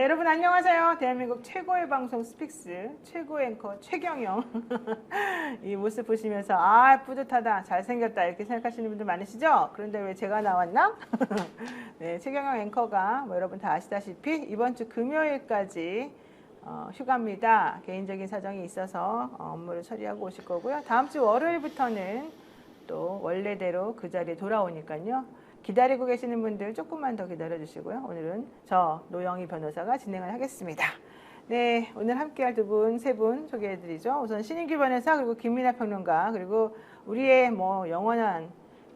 네, 여러분 안녕하세요. 대한민국 최고의 방송 스픽스 최고의 앵커 최경영 이 모습 보시면서 아 뿌듯하다 잘생겼다 이렇게 생각하시는 분들 많으시죠? 그런데 왜 제가 나왔나? 네, 최경영 앵커가 뭐 여러분 다 아시다시피 이번 주 금요일까지 휴가입니다. 개인적인 사정이 있어서 업무를 처리하고 오실 거고요. 다음 주 월요일부터는 또 원래대로 그 자리에 돌아오니까요. 기다리고 계시는 분들 조금만 더 기다려 주시고요. 오늘은 저 노영희 변호사가 진행을 하겠습니다. 네, 오늘 함께할 두 분, 세 분 소개해 드리죠. 우선 신인규 변호사 그리고 김민아 평론가 그리고 우리의 뭐 영원한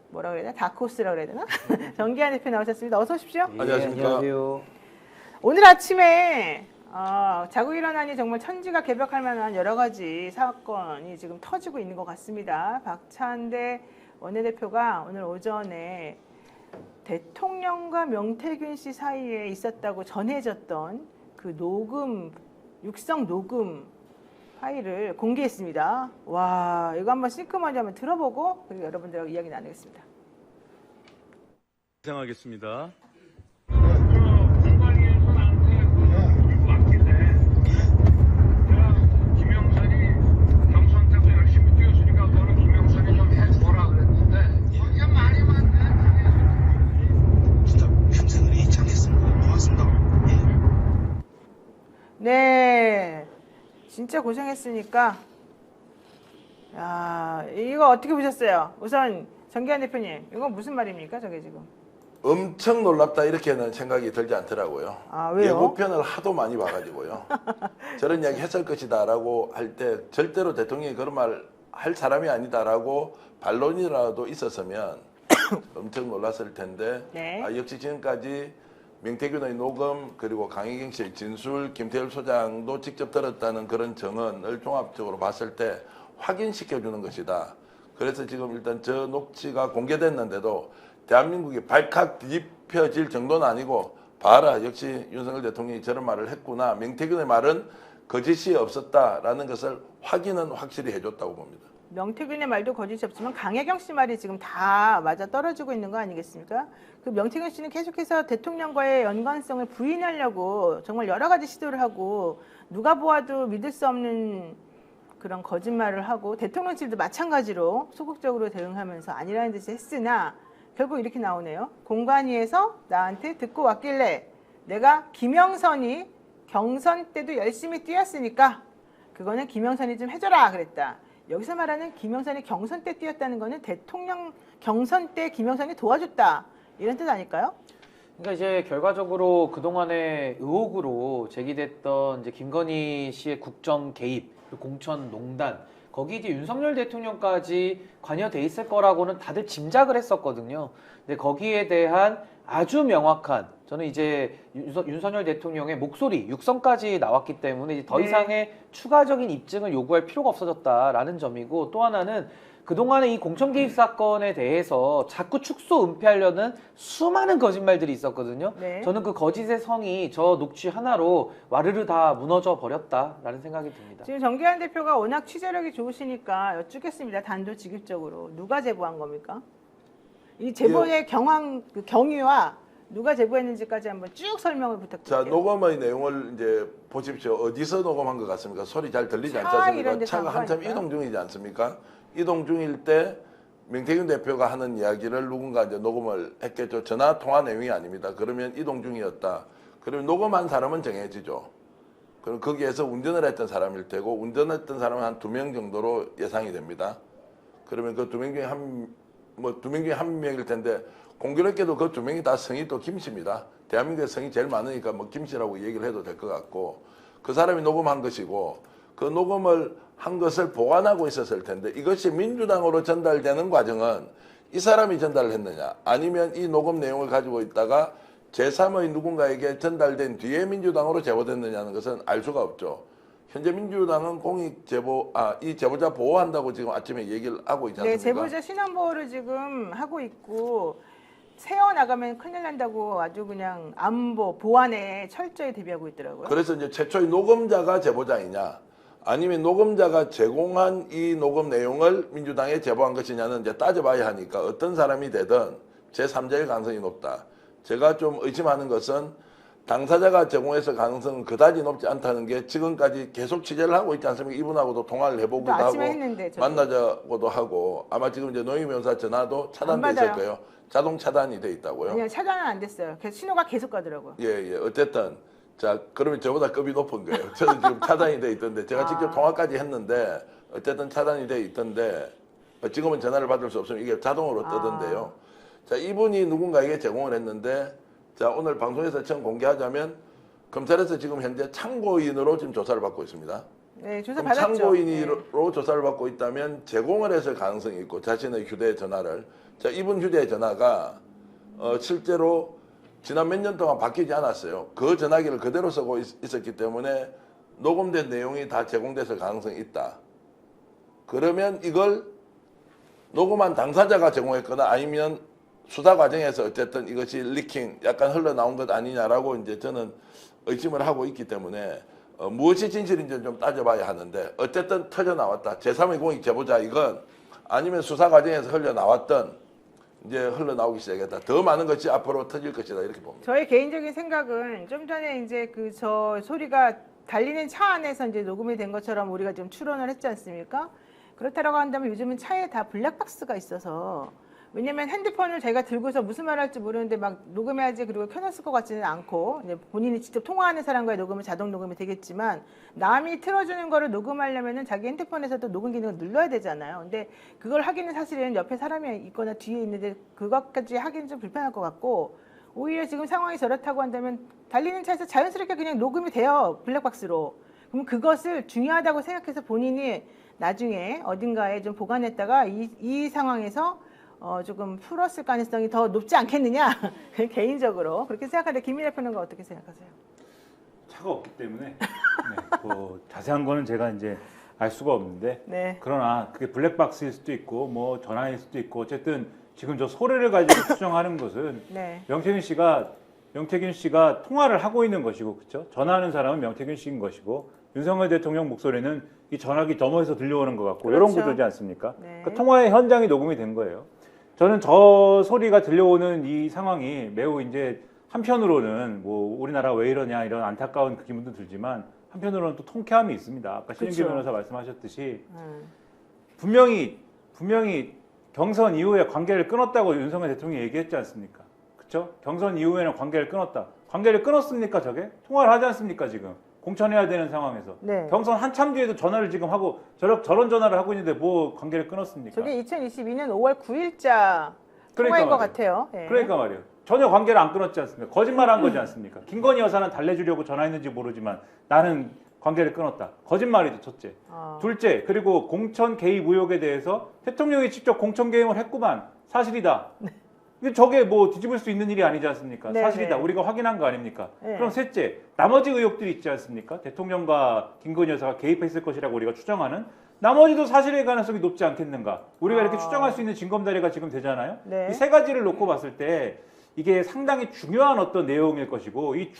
뭐라 그래야 되나? 다크호스라 그래야 되나? 정기환 대표 나오셨습니다. 어서 오십시오. 네, 안녕하세요. 오늘 아침에 자고 일어나니 정말 천지가 개벽할 만한 여러 가지 사건이 지금 터지고 있는 것 같습니다. 박찬대 원내대표가 오늘 오전에 대통령과 명태균 씨 사이에 있었다고 전해졌던 그 녹음, 육성 녹음 파일을 공개했습니다. 와, 이거 한번 싱크 먼저 한번 들어보고 그리고 여러분들하고 이야기 나누겠습니다. 진행하겠습니다. 네, 진짜 고생했으니까 야, 이거 어떻게 보셨어요? 우선 정기환 대표님, 이건 무슨 말입니까? 저게 지금 엄청 놀랍다 이렇게는 생각이 들지 않더라고요. 아, 왜요? 예고편을 하도 많이 봐가지고요. 저런 이야기 했을 것이다 라고 할 때 절대로 대통령이 그런 말 할 사람이 아니다라고 반론이라도 있었으면 엄청 놀랐을 텐데 네. 역시 지금까지 명태균의 녹음 그리고 강혜경 씨의 진술, 김태열 소장도 직접 들었다는 그런 정언을 종합적으로 봤을 때 확인시켜주는 것이다. 그래서 지금 일단 저 녹취가 공개됐는데도 대한민국이 발칵 뒤집혀질 정도는 아니고 봐라 역시 윤석열 대통령이 저런 말을 했구나. 명태균의 말은 거짓이 없었다라는 것을 확인은 확실히 해줬다고 봅니다. 명태균의 말도 거짓이 없지만 강혜경 씨 말이 지금 다 맞아 떨어지고 있는 거 아니겠습니까? 그 명태균 씨는 계속해서 대통령과의 연관성을 부인하려고 정말 여러 가지 시도를 하고 누가 보아도 믿을 수 없는 그런 거짓말을 하고 대통령실도 마찬가지로 소극적으로 대응하면서 아니라는 듯이 했으나 결국 이렇게 나오네요. 공관위에서 나한테 듣고 왔길래 내가 김영선이 경선 때도 열심히 뛰었으니까 그거는 김영선이 좀 해줘라 그랬다. 여기서 말하는 김영선이 경선 때 뛰었다는 거는 대통령 경선 때 김영선이 도와줬다. 이런 뜻 아닐까요? 그러니까 이제 결과적으로 그동안의 의혹으로 제기됐던 이제 김건희 씨의 국정 개입, 공천 농단, 거기 이제 윤석열 대통령까지 관여돼 있을 거라고는 다들 짐작을 했었거든요. 근데 거기에 대한 아주 명확한, 저는 이제 윤석열 대통령의 목소리, 육성까지 나왔기 때문에 이제 더 이상의 추가적인 입증을 요구할 필요가 없어졌다라는 점이고, 또 하나는 그동안의 이 공천 개입 사건에 대해서 자꾸 축소 은폐하려는 수많은 거짓말들이 있었거든요. 네. 저는 그 거짓의 성이 저 녹취 하나로 와르르 다 무너져 버렸다라는 생각이 듭니다. 지금 정기환 대표가 워낙 취재력이 좋으시니까 여쭙겠습니다. 단도직입적으로 누가 제보한 겁니까? 이 제보의 그 경위와 누가 제보했는지까지 한번 쭉 설명을 부탁드릴게요. 자, 녹음의 내용을 이제 보십시오. 어디서 녹음한 것 같습니까? 소리 잘 들리지 않지 차 않습니까? 이런 데서 차가 한 한참 거니까요. 이동 중이지 않습니까? 이동 중일 때 명태균 대표가 하는 이야기를 누군가 이제 녹음을 했겠죠. 전화 통화 내용이 아닙니다. 그러면 이동 중이었다. 그러면 녹음한 사람은 정해지죠. 그럼 거기에서 운전을 했던 사람일 테고 운전했던 사람은 한 2명 정도로 예상이 됩니다. 그러면 그 2명 중에 두 명 중에 한 명일 텐데 공교롭게도 그 2명이 다 성이 또 김씨입니다. 대한민국의 성이 제일 많으니까 뭐 김씨라고 얘기를 해도 될 것 같고 그 사람이 녹음한 것이고 그 녹음을 한 것을 보관하고 있었을 텐데 이것이 민주당으로 전달되는 과정은 이 사람이 전달을 했느냐 아니면 이 녹음 내용을 가지고 있다가 제3의 누군가에게 전달된 뒤에 민주당으로 제보됐느냐는 것은 알 수가 없죠. 현재 민주당은 공익 제보, 이 제보자 보호한다고 지금 아침에 얘기를 하고 있지 않습니까? 네, 제보자 신원보호를 지금 하고 있고 새어나가면 큰일 난다고 아주 그냥 안보, 보안에 철저히 대비하고 있더라고요. 그래서 이제 최초의 녹음자가 제보자이냐 아니면 녹음자가 제공한 이 녹음 내용을 민주당에 제보한 것이냐는 이제 따져봐야 하니까 어떤 사람이 되든 제3자의 가능성이 높다. 제가 좀 의심하는 것은 당사자가 제공했을 가능성은 그다지 높지 않다는 게 지금까지 계속 취재를 하고 있지 않습니까? 이분하고도 통화를 해보기도 또 하고 아침에 했는데 저도. 만나자고도 하고 아마 지금 이제 노영희 변호사 전화도 차단돼 안 있을 받아요. 거예요. 자동 차단이 돼 있다고요? 아니요, 차단은 안 됐어요. 계속 신호가 계속 가더라고요. 예, 예. 어쨌든 자 그러면 저보다 급이 높은 거예요. 저는 지금 차단이 돼 있던데 제가 직접 통화까지 했는데 어쨌든 차단이 돼 있던데 지금은 전화를 받을 수 없으면 이게 자동으로 뜨던데요. 자 이분이 누군가에게 제공을 했는데 자 오늘 방송에서 처음 공개하자면 검찰에서 지금 현재 참고인으로 지금 조사를 받고 있습니다. 네, 조사 그럼 받았죠. 참고인으로 조사를 받고 있다면 제공을 했을 가능성이 있고 자신의 휴대전화를 자 이분 휴대전화가 실제로 지난 몇 년 동안 바뀌지 않았어요. 그 전화기를 그대로 쓰고 있었기 때문에 녹음된 내용이 다 제공됐을 가능성이 있다. 그러면 이걸 녹음한 당사자가 제공했거나 아니면 수사 과정에서 어쨌든 이것이 리킹 약간 흘러나온 것 아니냐라고 이제 저는 의심을 하고 있기 때문에 무엇이 진실인지 좀 따져봐야 하는데 어쨌든 터져 나왔다. 제3의 공익 제보자 이건 아니면 수사 과정에서 흘러나왔던 이제 흘러나오기 시작했다. 더 많은 것이 앞으로 터질 것이다 이렇게 봅니다. 저의 개인적인 생각은 좀 전에 이제 그 저 소리가 달리는 차 안에서 이제 녹음이 된 것처럼 우리가 좀 추론을 했지 않습니까? 그렇다라고 한다면 요즘은 차에 다 블랙박스가 있어서 왜냐면 핸드폰을 제가 들고서 무슨 말 할지 모르는데 막 녹음해야지 그리고 켜놨을 것 같지는 않고 이제 본인이 직접 통화하는 사람과의 녹음은 자동 녹음이 되겠지만 남이 틀어주는 거를 녹음하려면은 자기 핸드폰에서도 녹음 기능을 눌러야 되잖아요. 근데 그걸 하기는 사실은 옆에 사람이 있거나 뒤에 있는데 그것까지 하기는 좀 불편할 것 같고 오히려 지금 상황이 저렇다고 한다면 달리는 차에서 자연스럽게 그냥 녹음이 돼요. 블랙박스로. 그럼 그것을 중요하다고 생각해서 본인이 나중에 어딘가에 좀 보관했다가 이 상황에서 조금 풀었을 가능성이 더 높지 않겠느냐 개인적으로 그렇게 생각하는데 김민하 평론가 어떻게 생각하세요? 차가 없기 때문에 네, 뭐 자세한 거는 제가 이제 알 수가 없는데 네. 그러나 그게 블랙박스일 수도 있고 뭐 전화일 수도 있고 어쨌든 지금 저 소리를 가지고 추정하는 것은 네. 명태균 씨가 통화를 하고 있는 것이고 그렇죠? 전화하는 사람은 명태균 씨인 것이고 윤석열 대통령 목소리는 이 전화기 너머에서 들려오는 것 같고 그렇죠. 이런 구조지 않습니까? 네. 그 통화의 현장이 녹음이 된 거예요. 저는 저 소리가 들려오는 이 상황이 매우 이제 한편으로는 뭐 우리나라 왜 이러냐 이런 안타까운 그 기분도 들지만 한편으로는 또 통쾌함이 있습니다. 아까 신은기 그쵸. 변호사 말씀하셨듯이 분명히 경선 이후에 관계를 끊었다고 윤석열 대통령이 얘기했지 않습니까? 그렇죠? 경선 이후에는 관계를 끊었다. 관계를 끊었습니까 저게? 통화를 하지 않습니까 지금? 공천해야 되는 상황에서. 네. 경선 한참 뒤에도 전화를 지금 하고 저런 전화를 하고 있는데 뭐 관계를 끊었습니까? 저게 2022년 5월 9일자 그러니까 통화인 것 말이에요. 같아요. 네. 그러니까 말이에요. 전혀 관계를 안 끊었지 않습니까? 거짓말한 거지 않습니까? 김건희 여사는 달래주려고 전화했는지 모르지만 나는 관계를 끊었다. 거짓말이죠, 첫째. 둘째, 그리고 공천 개입 의혹에 대해서 대통령이 직접 공천 개입을 했구만. 사실이다. 이게 저게 뭐 뒤집을 수 있는 일이 아니지 않습니까? 네, 사실이다. 네. 우리가 확인한 거 아닙니까? 네. 그럼 셋째, 나머지 의혹들이 있지 않습니까? 대통령과 김건희 여사가 개입했을 것이라고 우리가 추정하는 나머지도 사실의 가능성이 높지 않겠는가? 우리가 이렇게 추정할 수 있는 징검다리가 지금 되잖아요. 네. 이 세 가지를 놓고 봤을 때 이게 상당히 중요한 어떤 내용일 것이고 이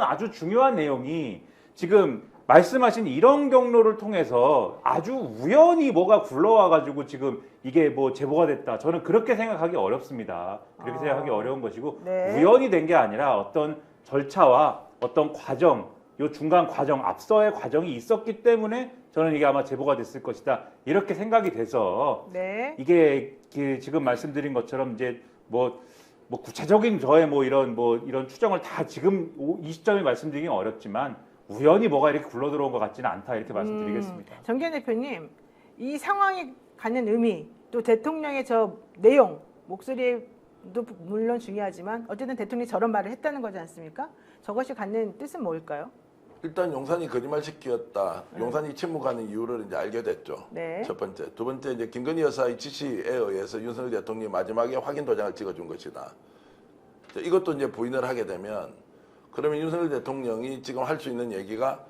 아주 중요한 내용이 지금 말씀하신 이런 경로를 통해서 아주 우연히 뭐가 굴러와가지고 지금 이게 뭐 제보가 됐다. 저는 그렇게 생각하기 어렵습니다. 그렇게 생각하기 어려운 것이고 네. 우연이 된 게 아니라 어떤 절차와 어떤 과정, 요 중간 과정, 앞서의 과정이 있었기 때문에 저는 이게 아마 제보가 됐을 것이다. 이렇게 생각이 돼서 네. 이게 지금 말씀드린 것처럼 이제 뭐 구체적인 저의 뭐 이런 추정을 다 지금 이 시점에 말씀드리긴 어렵지만 우연히 뭐가 이렇게 굴러 들어온 것 같지는 않다 이렇게 말씀드리겠습니다. 정기현 대표님, 이 상황이 갖는 의미, 또 대통령의 저 내용, 목소리도 물론 중요하지만 어쨌든 대통령이 저런 말을 했다는 거지 않습니까? 저것이 갖는 뜻은 뭘까요? 일단 용산이 거짓말 시켰다. 용산이 침묵하는 이유를 이제 알게 됐죠. 네. 첫 번째. 두 번째 이제 김건희 여사의 지시에 의해서 윤석열 대통령이 마지막에 확인 도장을 찍어준 것이다. 자, 이것도 이제 부인을 하게 되면 그러면 윤석열 대통령이 지금 할 수 있는 얘기가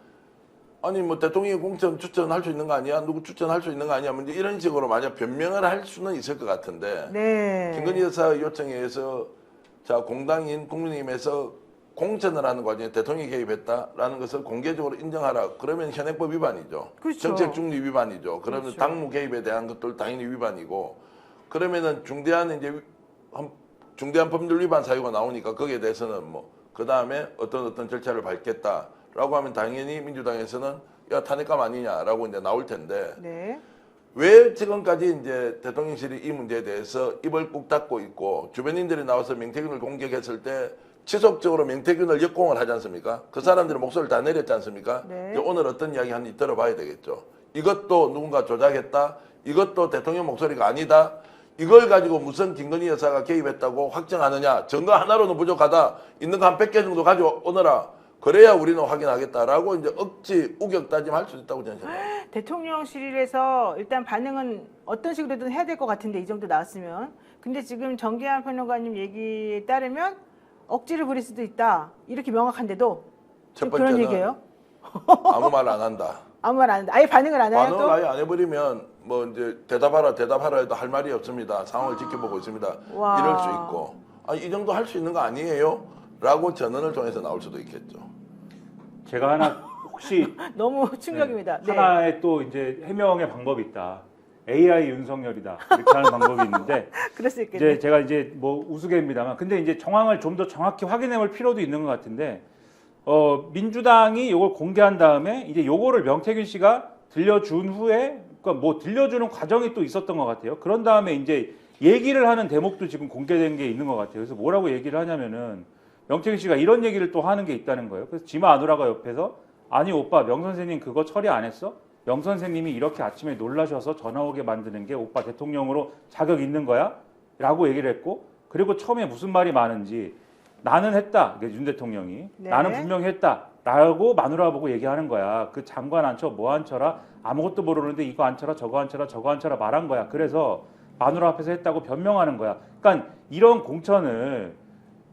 아니 뭐 대통령이 공천 추천할 수 있는 거 아니야? 누구 추천할 수 있는 거 아니야? 뭐 이제 이런 식으로 만약 변명을 할 수는 있을 것 같은데 네. 김건희 여사 요청에 의해서 자 공당인 국민의힘에서 공천을 하는 과정에 대통령이 개입했다라는 것을 공개적으로 인정하라. 그러면 현행법 위반이죠. 그렇죠. 정책 중립 위반이죠. 그러면 그렇죠. 당무 개입에 대한 것들 당연히 위반이고 그러면은 중대한 법률 위반 사유가 나오니까 거기에 대해서는 뭐 그 다음에 어떤 절차를 밟겠다라고 하면 당연히 민주당에서는 야 탄핵감 아니냐라고 이제 나올 텐데 네. 왜 지금까지 이제 대통령실이 이 문제에 대해서 입을 꾹 닫고 있고 주변인들이 나와서 명태균을 공격했을 때 지속적으로 명태균을 역공을 하지 않습니까? 그 사람들이 목소리를 다 내렸지 않습니까? 네. 이제 오늘 어떤 이야기 하는지 들어봐야 되겠죠. 이것도 누군가 조작했다. 이것도 대통령 목소리가 아니다. 이걸 가지고 무슨 김건희 여사가 개입했다고 확정하느냐. 증거 하나로는 부족하다. 있는 거 한 100개 정도 가져오너라. 그래야 우리는 확인하겠다라고 이제 억지 우격다짐할 수 있다고 저는 생각합니다. 대통령실에서 일단 반응은 어떤 식으로든 해야 될 것 같은데 이 정도 나왔으면. 근데 지금 정계한 평론가님 얘기에 따르면 억지를 부릴 수도 있다. 이렇게 명확한데도 첫 그런 번째는 얘기예요? 아무 말 안 한다. 아무 말 안 한다. 아예 반응을 안 해요 반응을 또? 아예 안 해버리면 뭐 이제 대답하라 해도 할 말이 없습니다. 상황을 지켜보고 있습니다. 와. 이럴 수 있고 이 정도 할 수 있는 거 아니에요? 라고 전언을 통해서 나올 수도 있겠죠. 제가 하나 혹시 너무 충격입니다. 네. 하나의 또 이제 해명의 방법이 있다. AI 윤석열이다. 이렇게 하는 방법이 있는데 그럴 수 있겠네. 이제 제가 이제 뭐 우스개입니다만 근데 이제 정황을 좀 더 정확히 확인해 볼 필요도 있는 것 같은데 민주당이 요걸 공개한 다음에 이제 요거를 명태균 씨가 들려준 후에 그러니까 뭐 들려주는 과정이 또 있었던 것 같아요. 그런 다음에 이제 얘기를 하는 대목도 지금 공개된 게 있는 것 같아요. 그래서 뭐라고 얘기를 하냐면은 명태균 씨가 이런 얘기를 또 하는 게 있다는 거예요. 그래서 지마 아누라가 옆에서 아니 오빠 명 선생님 그거 처리 안 했어? 명 선생님이 이렇게 아침에 놀라셔서 전화 오게 만드는 게 오빠 대통령으로 자격 있는 거야? 라고 얘기를 했고 그리고 처음에 무슨 말이 많은지 나는 했다. 윤 대통령이 네. 나는 분명히 했다. 라고 마누라 보고 얘기하는 거야. 그 장관 안 쳐, 뭐 안 쳐라. 아무것도 모르는데 이거 안 쳐라, 저거 안 쳐라, 저거 안 쳐라 말한 거야. 그래서 마누라 앞에서 했다고 변명하는 거야. 그러니까 이런 공천을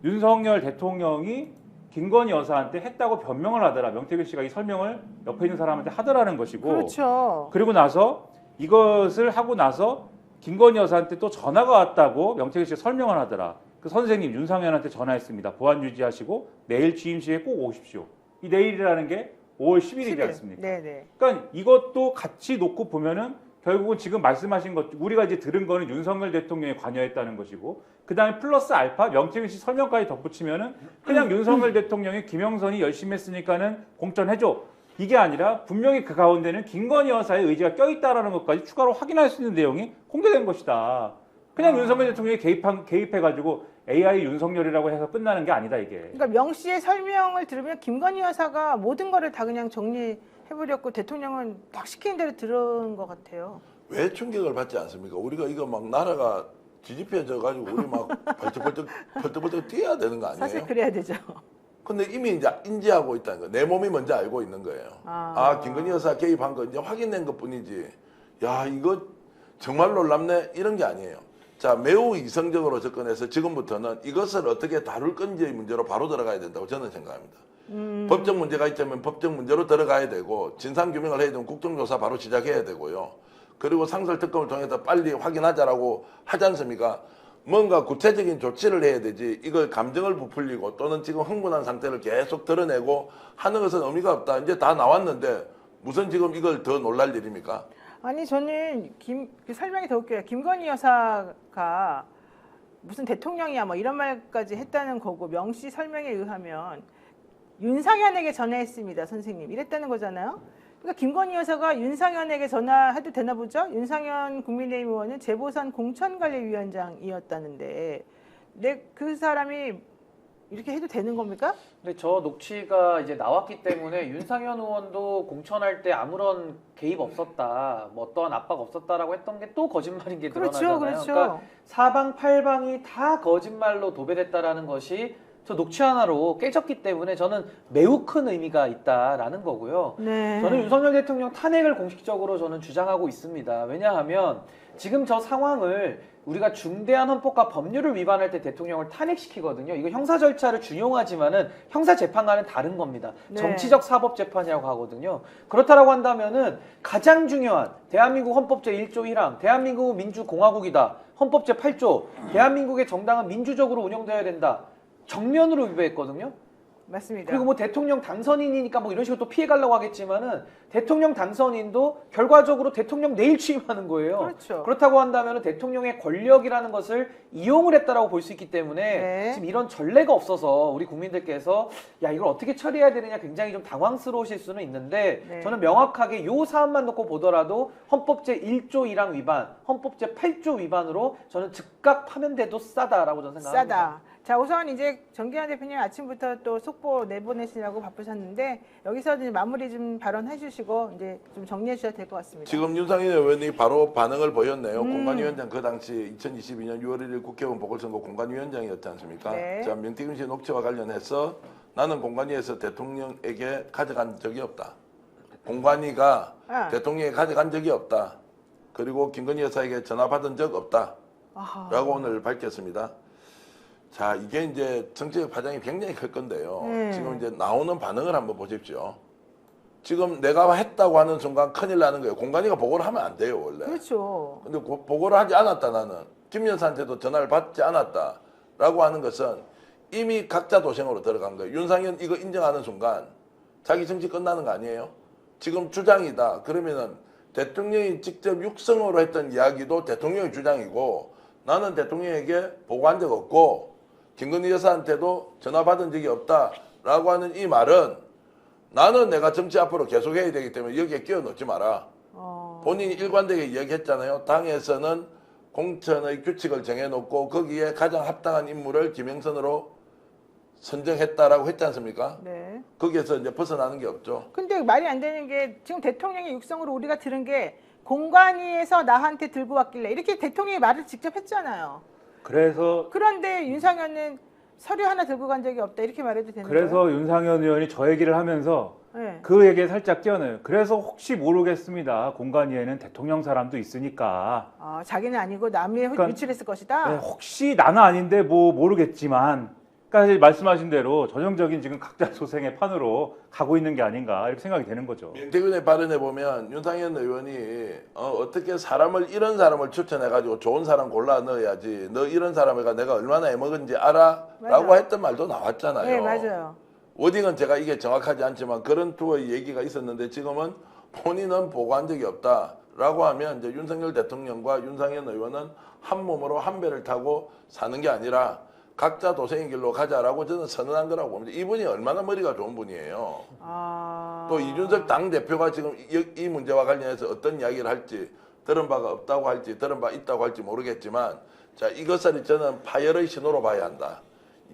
윤석열 대통령이 김건희 여사한테 했다고 변명을 하더라. 명태균 씨가 이 설명을 옆에 있는 사람한테 하더라는 것이고. 그렇죠. 그리고 나서 이것을 하고 나서 김건희 여사한테 또 전화가 왔다고 명태균 씨가 설명을 하더라. 그 선생님 윤상현한테 전화했습니다. 보안 유지하시고 내일 취임식에 꼭 오십시오. 이 내일이라는 게 5월 11일이지 않습니까? 네네. 그러니까 이것도 같이 놓고 보면은 결국은 지금 말씀하신 것 우리가 이제 들은 거는 윤석열 대통령이 관여했다는 것이고 그다음에 플러스 알파 명태균 씨 설명까지 덧붙이면은 그냥 윤석열 대통령이 김영선이 열심히 했으니까는 공천해줘 이게 아니라 분명히 그 가운데는 김건희 여사의 의지가 껴있다라는 것까지 추가로 확인할 수 있는 내용이 공개된 것이다. 그냥 윤석열 대통령이 개입해가지고 AI 윤석열이라고 해서 끝나는 게 아니다 이게. 그러니까 명 씨의 설명을 들으면 김건희 여사가 모든 거를 다 그냥 정리해버렸고 대통령은 딱 시키는 대로 들은 것 같아요. 왜 충격을 받지 않습니까? 우리가 이거 막 나라가 뒤집혀져 가지고 우리 막 벌떡벌떡 뛰어야 되는 거 아니에요? 사실 그래야 되죠. 근데 이미 이제 인지하고 있다는 거예요. 내 몸이 먼저 알고 있는 거예요. 김건희 여사 개입한 거 이제 확인된 것 뿐이지. 야, 이거 정말 놀랍네. 이런 게 아니에요. 자, 매우 이성적으로 접근해서 지금부터는 이것을 어떻게 다룰 건지의 문제로 바로 들어가야 된다고 저는 생각합니다. 법적 문제가 있다면 법적 문제로 들어가야 되고 진상규명을 해야 되면 국정조사 바로 시작해야 되고요. 그리고 상설특검을 통해서 빨리 확인하자라고 하지 않습니까? 뭔가 구체적인 조치를 해야 되지 이걸 감정을 부풀리고 또는 지금 흥분한 상태를 계속 드러내고 하는 것은 의미가 없다. 이제 다 나왔는데 무슨 지금 이걸 더 놀랄 일입니까? 아니 저는 그 설명이 더 웃겨요. 김건희 여사가 무슨 대통령이야 뭐 이런 말까지 했다는 거고 명 씨 설명에 의하면 윤상현에게 전화했습니다 선생님 이랬다는 거잖아요. 그러니까 김건희 여사가 윤상현에게 전화해도 되나 보죠? 윤상현 국민의힘 의원은 재보선 공천관리위원장이었다는데 그 사람이 이렇게 해도 되는 겁니까? 근데 저 녹취가 이제 나왔기 때문에 윤상현 의원도 공천할 때 아무런 개입 없었다, 뭐 어떠한 압박 없었다라고 했던 게 또 거짓말인 게 드러나잖아요. 그렇죠. 그러니까 사방팔방이 다 거짓말로 도배됐다라는 것이 저 녹취 하나로 깨졌기 때문에 저는 매우 큰 의미가 있다라는 거고요. 네. 저는 윤석열 대통령 탄핵을 공식적으로 저는 주장하고 있습니다. 왜냐하면 지금 저 상황을 우리가 중대한 헌법과 법률을 위반할 때 대통령을 탄핵시키거든요. 이거 형사 절차를 준용하지만은 형사 재판과는 다른 겁니다. 네. 정치적 사법 재판이라고 하거든요. 그렇다라고 한다면은 가장 중요한 대한민국 헌법 제1조 1항 대한민국은 민주공화국이다. 헌법 제8조 대한민국의 정당은 민주적으로 운영되어야 된다. 정면으로 위배했거든요. 맞습니다. 그리고 뭐 대통령 당선인이니까 뭐 이런 식으로 또 피해가려고 하겠지만은 대통령 당선인도 결과적으로 대통령 내일 취임하는 거예요. 그렇죠. 그렇다고 한다면 대통령의 권력이라는 것을 이용을 했다라고 볼 수 있기 때문에 네. 지금 이런 전례가 없어서 우리 국민들께서 야 이걸 어떻게 처리해야 되느냐 굉장히 좀 당황스러우실 수는 있는데 네. 저는 명확하게 요 사안만 놓고 보더라도 헌법 제1조 1항 위반, 헌법 제8조 위반으로 저는 즉각 파면돼도 싸다라고 저는 생각합니다. 싸다. 자, 우선 이제 정기환 대표님 아침부터 또 속보 내보내시느라고 바쁘셨는데 여기서 이제 마무리 좀 발언해 주시고 이제 좀 정리해 주셔도 될 것 같습니다. 지금 윤상현 의원이 바로 반응을 보였네요. 공관위원장 그 당시 2022년 6월 1일 국회의원 보궐선거 공관위원장이었지 않습니까? 네. 자, 명태균 씨 녹취와 관련해서 나는 공관위에서 대통령에게 가져간 적이 없다. 공관위가 대통령에게 가져간 적이 없다. 그리고 김건희 여사에게 전화 받은 적 없다. 아하. 라고 오늘 밝혔습니다. 자, 이게 이제 정치적 파장이 굉장히 클 건데요. 지금 이제 나오는 반응을 한번 보십시오. 지금 내가 했다고 하는 순간 큰일 나는 거예요. 공관위가 보고를 하면 안 돼요, 원래. 그렇죠. 근데 보고를 하지 않았다, 나는. 김 여사한테도 전화를 받지 않았다. 라고 하는 것은 이미 각자 도생으로 들어간 거예요. 윤상현 이거 인정하는 순간 자기 정치 끝나는 거 아니에요? 지금 주장이다. 그러면은 대통령이 직접 육성으로 했던 이야기도 대통령의 주장이고 나는 대통령에게 보고한 적 없고 김건희 여사한테도 전화 받은 적이 없다라고 하는 이 말은 나는 내가 정치 앞으로 계속해야 되기 때문에 여기에 끼워 넣지 마라. 본인이 일관되게 이야기했잖아요. 당에서는 공천의 규칙을 정해놓고 거기에 가장 합당한 인물을 김영선으로 선정했다라고 했지 않습니까? 네. 거기에서 이제 벗어나는 게 없죠. 근데 말이 안 되는 게 지금 대통령의 육성으로 우리가 들은 게 공관위에서 나한테 들고 왔길래 이렇게 대통령이 말을 직접 했잖아요. 그래서 그런데 윤상현은 서류 하나 들고 간 적이 없다 이렇게 말해도 되는 거예요? 그래서 윤상현 의원이 저 얘기를 하면서 네. 그 얘기에 살짝 끼어넣어요. 그래서 혹시 모르겠습니다. 공관위에는 대통령 사람도 있으니까. 자기는 아니고 남이 그러니까, 유출했을 것이다. 네, 혹시 나는 아닌데 뭐 모르겠지만 까지 말씀하신 대로 전형적인 지금 각자 소생의 판으로 가고 있는 게 아닌가 이렇게 생각이 되는 거죠. 명태균의 발언에 보면 윤상현 의원이 어떻게 사람을 이런 사람을 추천해가지고 좋은 사람 골라 넣어야지 너 이런 사람을 내가 얼마나 애먹은지 알아? 맞아. 라고 했던 말도 나왔잖아요. 네, 맞아요. 워딩은 제가 이게 정확하지 않지만 그런 투어의 얘기가 있었는데 지금은 본인은 보고한 적이 없다라고 하면 이제 윤석열 대통령과 윤상현 의원은 한 몸으로 한 배를 타고 사는 게 아니라 각자 도생의 길로 가자라고 저는 선언한 거라고 봅니다. 이분이 얼마나 머리가 좋은 분이에요. 또 이준석 당대표가 지금 이 문제와 관련해서 어떤 이야기를 할지 들은 바가 없다고 할지 들은 바 있다고 할지 모르겠지만 자 이것을 저는 파열의 신호로 봐야 한다.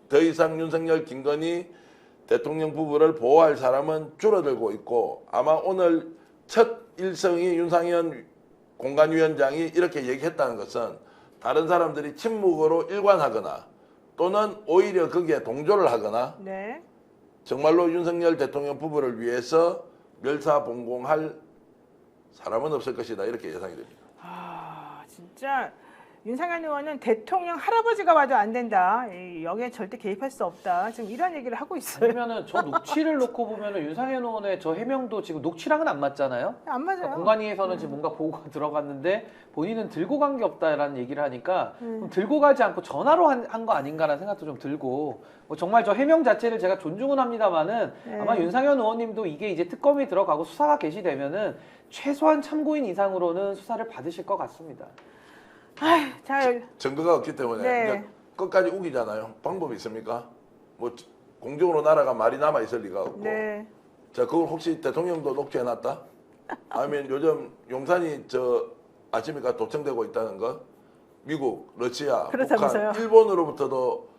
더 이상 윤석열, 김건희 대통령 부부를 보호할 사람은 줄어들고 있고 아마 오늘 첫 일성이 윤상현 공관위원장이 이렇게 얘기했다는 것은 다른 사람들이 침묵으로 일관하거나 또는 오히려 거기에 동조를 하거나 네. 정말로 윤석열 대통령 부부를 위해서 멸사봉공할 사람은 없을 것이다 이렇게 예상이 됩니다. 진짜 윤상현 의원은 대통령 할아버지가 봐도 안 된다. 여기에 절대 개입할 수 없다. 지금 이런 얘기를 하고 있어요. 아니면은 저 녹취를 놓고 보면은 윤상현 의원의 저 해명도 지금 녹취랑은 안 맞잖아요. 안 맞아요. 그러니까 공관위에서는 지금 뭔가 보고가 들어갔는데 본인은 들고 간 게 없다라는 얘기를 하니까 그럼 들고 가지 않고 전화로 한 거 아닌가라는 생각도 좀 들고 뭐 정말 저 해명 자체를 제가 존중은 합니다만은 아마 윤상현 의원님도 이게 이제 특검이 들어가고 수사가 개시되면은 최소한 참고인 이상으로는 수사를 받으실 것 같습니다. 자, 증거가 없기 때문에 네. 이제 끝까지 우기잖아요. 방법이 있습니까? 뭐 공중으로 날아가 말이 남아 있을 리가 없고. 네. 자 그걸 혹시 대통령도 녹취해놨다? 아니면 요즘 용산이 아십니까 도청되고 있다는 거? 미국, 러시아, 그렇다면서요? 북한, 일본으로부터도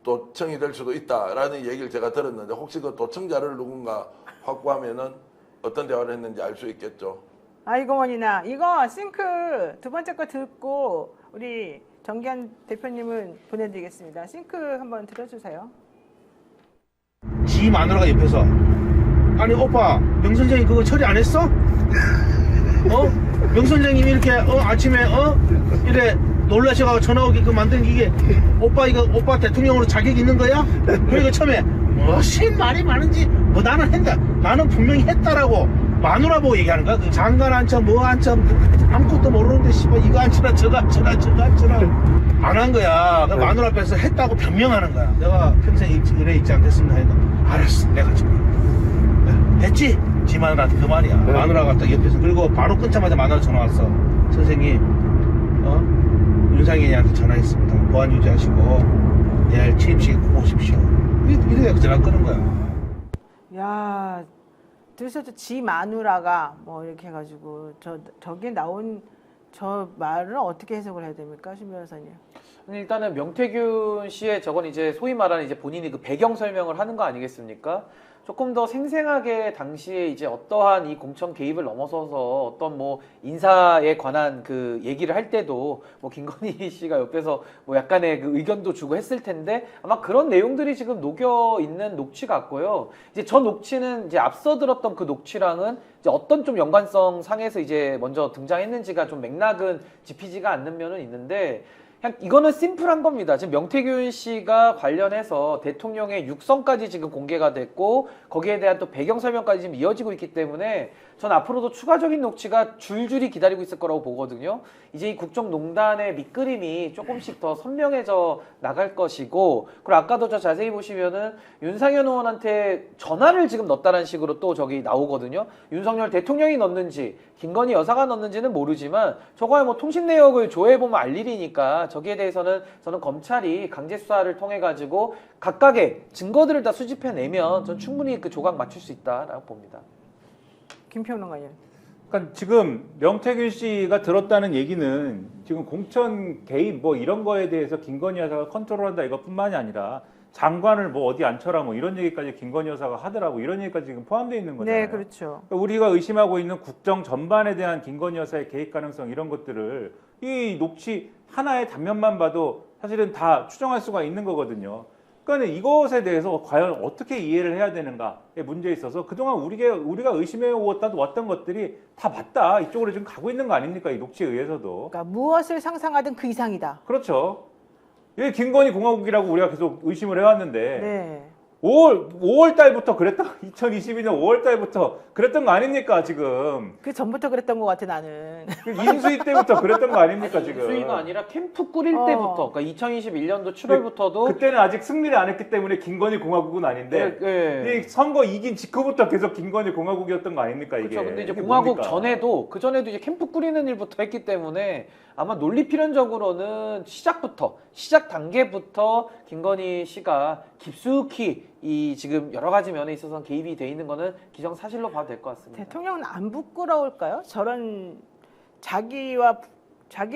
도청이 될 수도 있다라는 얘기를 제가 들었는데 혹시 그 도청자를 누군가 확보하면은 어떤 대화를 했는지 알 수 있겠죠. 아이고 머니나 이거 싱크 두 번째 거 듣고 우리 정기환 대표님은 보내드리겠습니다. 싱크 한번 들어주세요. 지 마누라가 옆에서 아니 오빠 명 선생님 그거 처리 안 했어? 명 선생님이 이렇게 아침에 이래 놀라셔가지고 전화 오게끔 만든 이게 오빠 이거 오빠 대통령으로 자격 있는 거야? 그러니까 처음에 무슨 말이 많은지 뭐 나는 했다 나는 분명히 했다라고 마누라 보고 얘기하는 거야. 그 장관 앉혀 뭐 앉혀 아무것도 모르는데 씨발 이거 앉혀라 저거 앉혀라 저거 앉혀라 안 한 거야. 그 마누라 앞에서 했다고 변명하는 거야. 내가 평생 이래 있지 않겠습니다. 알았어, 내가 지금 됐지? 지 마누라한테 그 말이야. 네. 마누라가 딱 옆에서 그리고 바로 끊자마자 마누라 전화 왔어. 선생님, 윤상현이한테 전화했습니다. 보안 유지하시고 내일 취임식에 꼭 오십시오. 이래야 그 전화 끄는 거야. 야, 들으셨죠? 지 마누라가 뭐 이렇게 해가지고 저기 나온 저 말을 어떻게 해석을 해야 됩니까, 신 변호사님? 일단은 명태균 씨의 저건 이제 소위 말하는 이제 본인이 그 배경 설명을 하는 거 아니겠습니까? 조금 더 생생하게 당시에 이제 어떠한 이 공천 개입을 넘어서서 어떤 뭐 인사에 관한 그 얘기를 할 때도 뭐 김건희 씨가 옆에서 뭐 약간의 그 의견도 주고 했을 텐데 아마 그런 내용들이 지금 녹여 있는 녹취 같고요. 이제 저 녹취는 이제 앞서 들었던 그 녹취랑은 이제 어떤 좀 연관성 상에서 이제 먼저 등장했는지가 좀 맥락은 짚히지가 않는 면은 있는데 그냥 이거는 심플한 겁니다. 지금 명태균 씨가 관련해서 대통령의 육성까지 지금 공개가 됐고 거기에 대한 또 배경 설명까지 지금 이어지고 있기 때문에 전 앞으로도 추가적인 녹취가 줄줄이 기다리고 있을 거라고 보거든요. 이제 이 국정농단의 밑그림이 조금씩 더 선명해져 나갈 것이고 그리고 아까도 저 자세히 보시면은 윤상현 의원한테 전화를 지금 넣었다는 식으로 또 저기 나오거든요. 윤석열 대통령이 넣는지 김건희 여사가 넣는지는 모르지만 저거야 뭐 통신 내역을 조회해보면 알 일이니까 저기에 대해서는 저는 검찰이 강제 수사를 통해 가지고 각각의 증거들을 다 수집해내면 전 충분히 그 조각 맞출 수 있다라고 봅니다. 김평론가님. 그러니까 지금 명태균 씨가 들었다는 얘기는 지금 공천 개입 뭐 이런 거에 대해서 김건희 여사가 컨트롤한다 이것뿐만이 아니라 장관을 뭐 어디 앉혀라 뭐 이런 얘기까지 김건희 여사가 하더라고 이런 얘기까지 지금 포함되어 있는 거잖아요. 네, 그렇죠. 그러니까 우리가 의심하고 있는 국정 전반에 대한 김건희 여사의 개입 가능성 이런 것들을 이 녹취 하나의 단면만 봐도 사실은 다 추정할 수가 있는 거거든요. 그러니까 이것에 대해서 과연 어떻게 이해를 해야 되는가에 문제에 있어서 그동안 우리가 의심해 왔던 것들이 다 맞다. 이쪽으로 지금 가고 있는 거 아닙니까? 이 녹취에 의해서도. 그러니까 무엇을 상상하든 그 이상이다. 그렇죠. 이게 김건희 공화국이라고 우리가 계속 의심을 해왔는데 네. 5월 달부터 그랬던 2022년 5월 달부터 그랬던 거 아닙니까 지금? 그 전부터 그랬던 것 같아 나는. 그 인수위 때부터 그랬던 거 아닙니까 지금? 수위가 아니라 캠프 꾸릴 때부터 그러니까 2021년도 7월부터도 그때는 아직 승리를 안 했기 때문에 김건희 공화국은 아닌데 이 선거 이긴 직후부터 계속 김건희 공화국이었던 거 아닙니까 이게? 그렇죠. 근데 이제 이게 공화국 뭡니까? 전에도 그 전에도 이제 캠프 꾸리는 일부터 했기 때문에 아마 논리 필연적으로는 시작 단계부터 김건희 씨가 깊숙이 이 지금 여러 가지 면에 있어서 개입이 돼 있는 거는 기정사실로 봐도 될 것 같습니다. 대통령은 안 부끄러울까요? 저런 자기에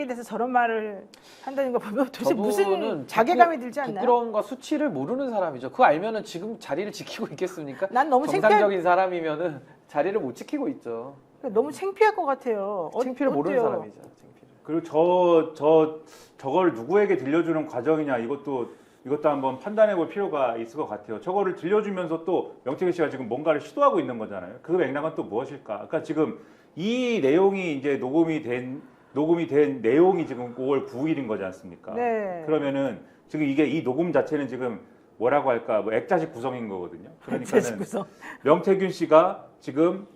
대해서 저런 말을 한다는 거 보면 도대체 무슨 저분은 자괴감이 들지 않나요? 부끄러움과 수치를 모르는 사람이죠. 그거 알면은 지금 자리를 지키고 있겠습니까? 난 너무 정상적인 사람이면은 자리를 못 지키고 있죠. 너무 창피할 것 같아요. 창피를 모르는 어때요? 사람이죠. 창피를. 그리고 저걸 누구에게 들려주는 과정이냐 이것도 한번 판단해 볼 필요가 있을 것 같아요. 저거를 들려주면서 또 명태균 씨가 지금 뭔가를 시도하고 있는 거잖아요. 그 맥락은 또 무엇일까? 그러니까 지금 이 내용이 이제 녹음이 된 내용이 지금 5월 9일인 거지 않습니까? 네. 그러면은 지금 이 녹음 자체는 지금 뭐라고 할까? 뭐 액자식 구성인 거거든요. 그러니까는 명태균 씨가 지금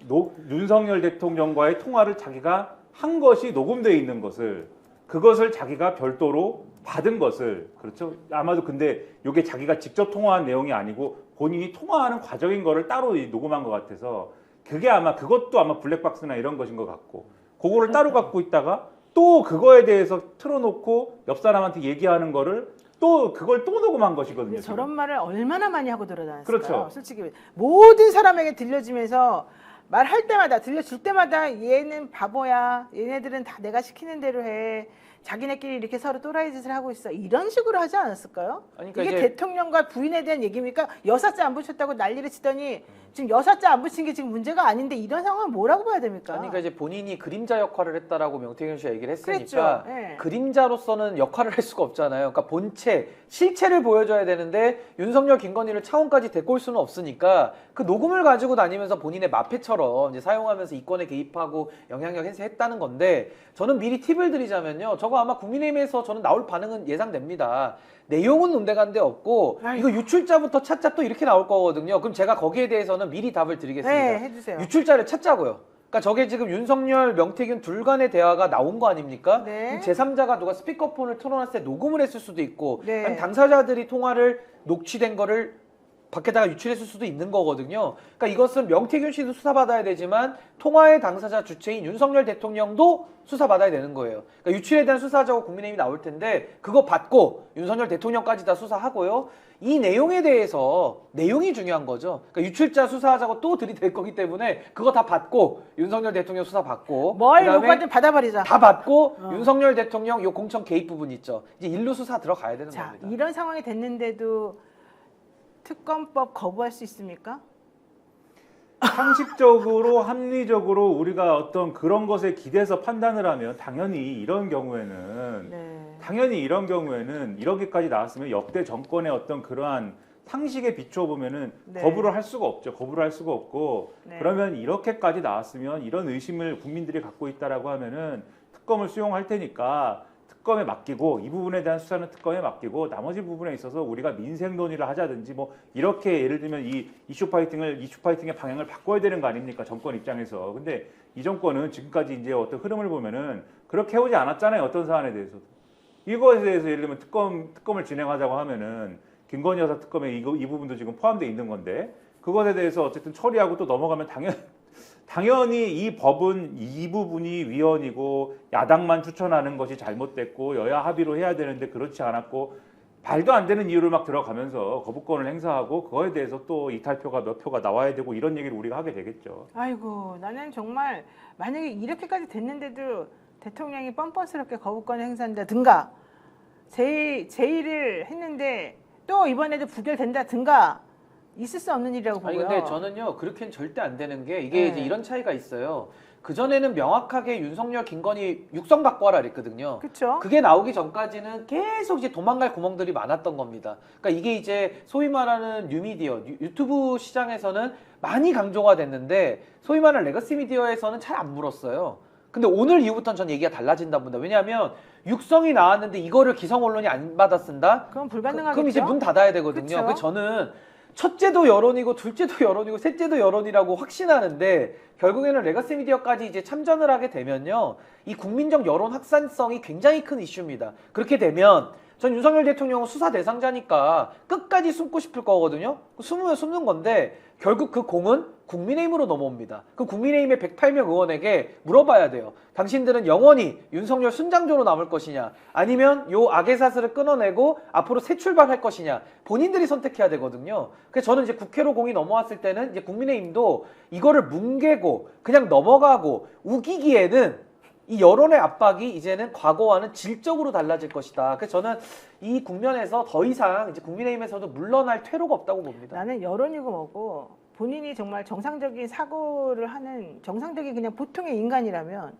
윤석열 대통령과의 통화를 자기가 한 것이 녹음되어 있는 것을 그것을 자기가 별도로 받은 것을 그렇죠. 아마도 근데 이게 자기가 직접 통화한 내용이 아니고 본인이 통화하는 과정인 거를 따로 녹음한 것 같아서 그것도 아마 블랙박스나 이런 것인 것 같고 그거를 따로 갖고 있다가 또 그거에 대해서 틀어놓고 옆 사람한테 얘기하는 거를 그걸 또 녹음한 것이거든요. 저런 말을 얼마나 많이 하고 들어다녔을까요? 그렇죠. 솔직히 모든 사람에게 들려주면서 말할 때마다 들려줄 때마다 얘는 바보야. 얘네들은 다 내가 시키는 대로 해. 자기네끼리 이렇게 서로 또라이 짓을 하고 있어. 이런 식으로 하지 않았을까요? 아니, 그러니까 이게 이제 대통령과 부인에 대한 얘기입니까? 여사자 안 붙였다고 난리를 치더니 지금 여사자 안 붙인 게 지금 문제가 아닌데 이런 상황은 뭐라고 봐야 됩니까? 그러니까 이제 본인이 그림자 역할을 했다라고 명태균 씨가 얘기를 했으니까 그랬죠. 네. 그림자로서는 역할을 할 수가 없잖아요. 그러니까 본체, 실체를 보여줘야 되는데 윤석열, 김건희를 차원까지 데리고 올 수는 없으니까 그 녹음을 가지고 다니면서 본인의 마패처럼 이제 사용하면서 이권에 개입하고 영향력 행사했다는 건데 저는 미리 팁을 드리자면요. 저거 아마 국민의힘에서 저는 나올 반응은 예상됩니다. 내용은 논대간데 없고 이거 유출자부터 찾자 또 이렇게 나올 거거든요. 그럼 제가 거기에 대해서는 미리 답을 드리겠습니다. 네, 해주세요. 유출자를 찾자고요. 그러니까 저게 지금 윤석열, 명태균 둘 간의 대화가 나온 거 아닙니까? 네. 제3자가 누가 스피커폰을 틀어놨을 때 녹음을 했을 수도 있고 네. 아니면 당사자들이 통화를 녹취된 거를 밖에다가 유출했을 수도 있는 거거든요. 그러니까 이것은 명태균 씨도 수사받아야 되지만 통화의 당사자 주체인 윤석열 대통령도 수사받아야 되는 거예요. 그러니까 유출에 대한 수사하자고 국민의힘이 나올 텐데 그거 받고 윤석열 대통령까지 다 수사하고요. 이 내용에 대해서 내용이 중요한 거죠. 그러니까 유출자 수사하자고 또 들이댈 거기 때문에 그거 다 받고 윤석열 대통령 수사 받고 뭘 그다음에 요구하든 받아버리자. 다 받고 윤석열 대통령 요 공천 개입 부분 있죠. 이제 일루 수사 들어가야 되는 자, 겁니다. 이런 상황이 됐는데도 특검법 거부할 수 있습니까? 상식적으로 합리적으로 우리가 어떤 그런 것에 기대서 판단을 하면 당연히 이런 경우에는 네. 당연히 이런 경우에는 이렇게까지 나왔으면 역대 정권의 어떤 그러한 상식에 비추어 보면은 네. 거부를 할 수가 없죠. 거부를 할 수가 없고 네. 그러면 이렇게까지 나왔으면 이런 의심을 국민들이 갖고 있다라고 하면은 특검을 수용할 테니까 특검에 맡기고 이 부분에 대한 수사는 특검에 맡기고 나머지 부분에 있어서 우리가 민생 논의를 하자든지 뭐 이렇게 예를 들면 이 이슈 파이팅의 방향을 바꿔야 되는 거 아닙니까 정권 입장에서. 근데 이 정권은 지금까지 이제 어떤 흐름을 보면은 그렇게 해오지 않았잖아요. 어떤 사안에 대해서도. 이거에 대해서 예를 들면 특검을 진행하자고 하면은 김건희 여사 특검에 이 부분도 지금 포함되어 있는 건데 그것에 대해서 어쨌든 처리하고 또 넘어가면 당연히 이 법은 이 부분이 위헌이고 야당만 추천하는 것이 잘못됐고 여야 합의로 해야 되는데 그렇지 않았고 말도 안 되는 이유를 막 들어가면서 거부권을 행사하고 그거에 대해서 또 이탈표가 몇 표가 나와야 되고 이런 얘기를 우리가 하게 되겠죠. 아이고, 나는 정말 만약에 이렇게까지 됐는데도 대통령이 뻔뻔스럽게 거부권을 행사한다든가 제의를 했는데 또 이번에도 부결된다든가 있을 수 없는 일이라고 보고요. 아니 근데 저는요 그렇게는 절대 안 되는 게 이게 네. 이제 이런 차이가 있어요. 그 전에는 명확하게 윤석열, 김건희 육성 바꿔라 그랬거든요. 그렇죠? 그게 나오기 전까지는 계속 이제 도망갈 구멍들이 많았던 겁니다. 그러니까 이게 이제 소위 말하는 뉴미디어, 유튜브 시장에서는 많이 강조가 됐는데 소위 말하는 레거시 미디어에서는 잘 안 물었어요. 근데 오늘 이후부터는 전 얘기가 달라진다 봅니다. 왜냐하면 육성이 나왔는데 이거를 기성 언론이 안 받아 쓴다? 그럼 불가능하겠죠. 그럼 이제 문 닫아야 되거든요. 그쵸? 그래서 저는 첫째도 여론이고 둘째도 여론이고 셋째도 여론이라고 확신하는데 결국에는 레거시 미디어까지 이제 참전을 하게 되면요. 이 국민적 여론 확산성이 굉장히 큰 이슈입니다. 그렇게 되면 전 윤석열 대통령은 수사 대상자니까 끝까지 숨고 싶을 거거든요. 숨으면 숨는 건데 결국 그 공은 국민의힘으로 넘어옵니다. 그 국민의힘의 108명 의원에게 물어봐야 돼요. 당신들은 영원히 윤석열 순장조로 남을 것이냐 아니면 요 악의 사슬을 끊어내고 앞으로 새 출발할 것이냐 본인들이 선택해야 되거든요. 그래서 저는 이제 국회로 공이 넘어왔을 때는 이제 국민의힘도 이거를 뭉개고 그냥 넘어가고 우기기에는 이 여론의 압박이 이제는 과거와는 질적으로 달라질 것이다. 그래서 저는 이 국면에서 더 이상 이제 국민의힘에서도 물러날 퇴로가 없다고 봅니다. 나는 여론이고 뭐고 본인이 정말 정상적인 사고를 하는 정상적인 그냥 보통의 인간이라면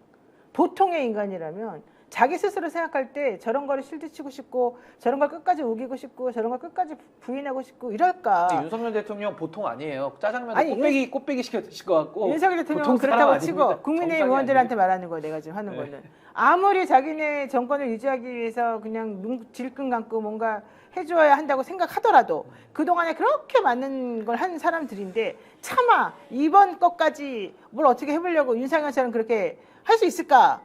자기 스스로 생각할 때 저런 거를 실드치고 싶고 저런 걸 끝까지 우기고 싶고 저런 걸 끝까지 부인하고 싶고 이럴까. 근데 윤석열 대통령 보통 아니에요. 짜장면 아니, 꽃배기 시켜 드실 것 같고. 윤석열 대통령은 보통 사람 그렇다고 아닙니다. 치고 국민의힘 정상이 의원들한테 아닙니다. 말하는 거예요. 내가 지금 하는 네. 거는. 아무리 자기네 정권을 유지하기 위해서 그냥 질끈 감고 뭔가 해줘야 한다고 생각하더라도 그동안에 그렇게 많은 걸 한 사람들인데 차마 이번 것까지 뭘 어떻게 해보려고 윤상현처럼 그렇게 할 수 있을까?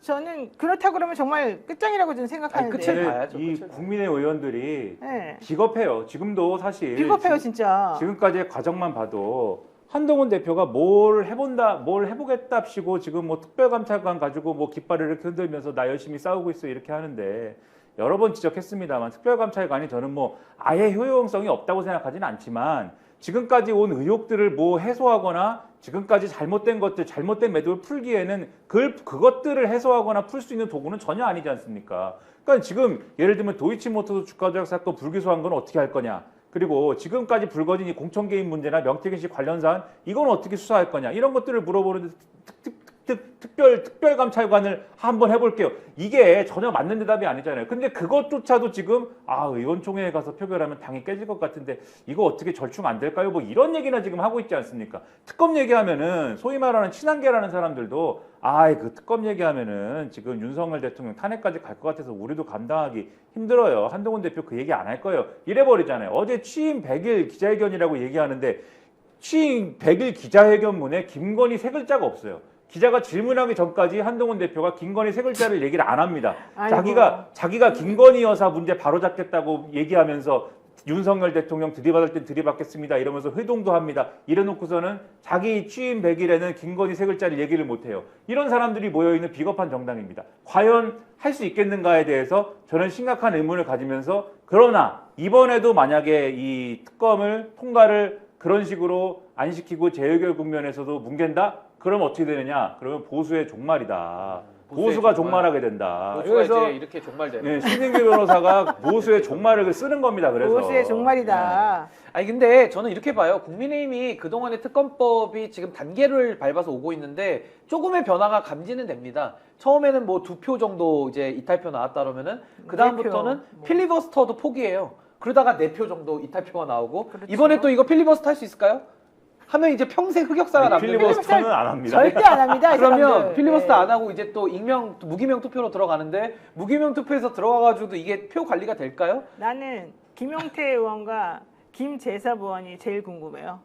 저는 그렇다고 그러면 정말 끝장이라고 저는 생각하는데. 아니, 끝을 봐야죠. 이 끝을 국민의 의원들이 네. 비겁해요. 지금도 사실 비겁해요 진짜. 지금까지의 과정만 봐도 한동훈 대표가 뭘 해보겠답시고 지금 뭐 특별감찰관 가지고 뭐 깃발을 이렇게 흔들면서 나 열심히 싸우고 있어 이렇게 하는데 여러 번 지적했습니다만 특별감찰관이 저는 뭐 아예 효용성이 없다고 생각하지는 않지만 지금까지 온 의혹들을 뭐 해소하거나 지금까지 잘못된 것들, 잘못된 매듭을 풀기에는 그것들을 해소하거나 풀 수 있는 도구는 전혀 아니지 않습니까? 그러니까 지금 예를 들면 도이치모터스 주가 조작 사건 불기소한 건 어떻게 할 거냐? 그리고 지금까지 불거진 이 공천 개입 문제나 명태균 씨 관련 사안 이건 어떻게 수사할 거냐? 이런 것들을 물어보는데 특별감찰관을 한번 해볼게요. 이게 전혀 맞는 대답이 아니잖아요. 근데 그것조차도 지금 의원총회에 가서 표결하면 당이 깨질 것 같은데 이거 어떻게 절충 안 될까요? 뭐 이런 얘기나 지금 하고 있지 않습니까? 특검 얘기하면은 소위 말하는 친한계라는 사람들도 그 특검 얘기하면은 지금 윤석열 대통령 탄핵까지 갈 것 같아서 우리도 감당하기 힘들어요. 한동훈 대표 그 얘기 안 할 거예요. 이래버리잖아요. 어제 취임 100일 기자회견이라고 얘기하는데 취임 100일 기자회견문에 김건희 세 글자가 없어요. 기자가 질문하기 전까지 한동훈 대표가 김건희 세 글자를 얘기를 안 합니다. 아이고. 자기가 김건희 여사 문제 바로잡겠다고 얘기하면서 윤석열 대통령 들이받을 땐 들이받겠습니다 이러면서 회동도 합니다. 이래놓고서는 자기 취임 100일에는 김건희 세 글자를 얘기를 못해요. 이런 사람들이 모여있는 비겁한 정당입니다. 과연 할 수 있겠는가에 대해서 저는 심각한 의문을 가지면서, 그러나 이번에도 만약에 이 특검을 통과를 그런 식으로 안 시키고 재의결 국면에서도 뭉갠다? 그럼 어떻게 되느냐? 그러면 보수의 종말이다. 보수가 종말하게 된다. 보수가 그래서 이제 이렇게 종말되는. 네, 신승규 변호사가 보수의 종말을 쓰는 겁니다. 그래서 보수의 종말이다. 아니 근데 저는 이렇게 봐요. 국민의힘이 그동안의 특검법이 지금 단계를 밟아서 오고 있는데 조금의 변화가 감지는 됩니다. 처음에는 뭐 2표 정도 이제 이탈표 나왔다 그러면은 그 다음부터는 뭐. 필리버스터도 포기해요. 그러다가 4표 정도 이탈표가 나오고 그렇죠. 이번에 또 이거 필리버스터 할 수 있을까요? 하면 이제 평생 흑역사가 남는 필리버스터는 안 합니다. 절대 안 합니다. 이 그러면 사람들. 필리버스터 네. 안 하고 이제 또 무기명 투표로 들어가는데 무기명 투표에서 들어가가지고도 이게 표 관리가 될까요? 나는 김용태 의원과 김재섭 의원이 제일 궁금해요.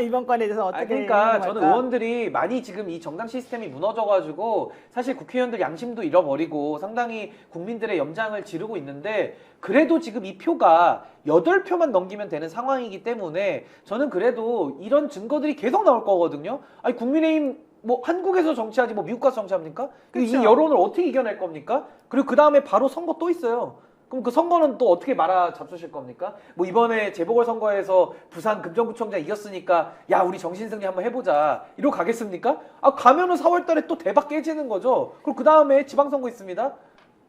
이번 건에 대해서 어떻게 그러니까 행동할까? 저는 의원들이 많이 지금 이 정당 시스템이 무너져가지고 사실 국회의원들 양심도 잃어버리고 상당히 국민들의 염장을 지르고 있는데 그래도 지금 이 표가 8표만 넘기면 되는 상황이기 때문에 저는 그래도 이런 증거들이 계속 나올 거거든요. 아니 국민의힘 뭐 한국에서 정치하지 뭐 미국 가서 정치합니까? 이 그쵸. 여론을 어떻게 이겨낼 겁니까? 그리고 그 다음에 바로 선거 또 있어요. 그럼 그 선거는 또 어떻게 말아 잡수실 겁니까? 뭐 이번에 재보궐선거에서 부산 금정구청장 이겼으니까 야 우리 정신승리 한번 해보자 이러고 가겠습니까? 아 가면은 4월달에 또 대박 깨지는 거죠. 그리고 그 다음에 지방선거 있습니다.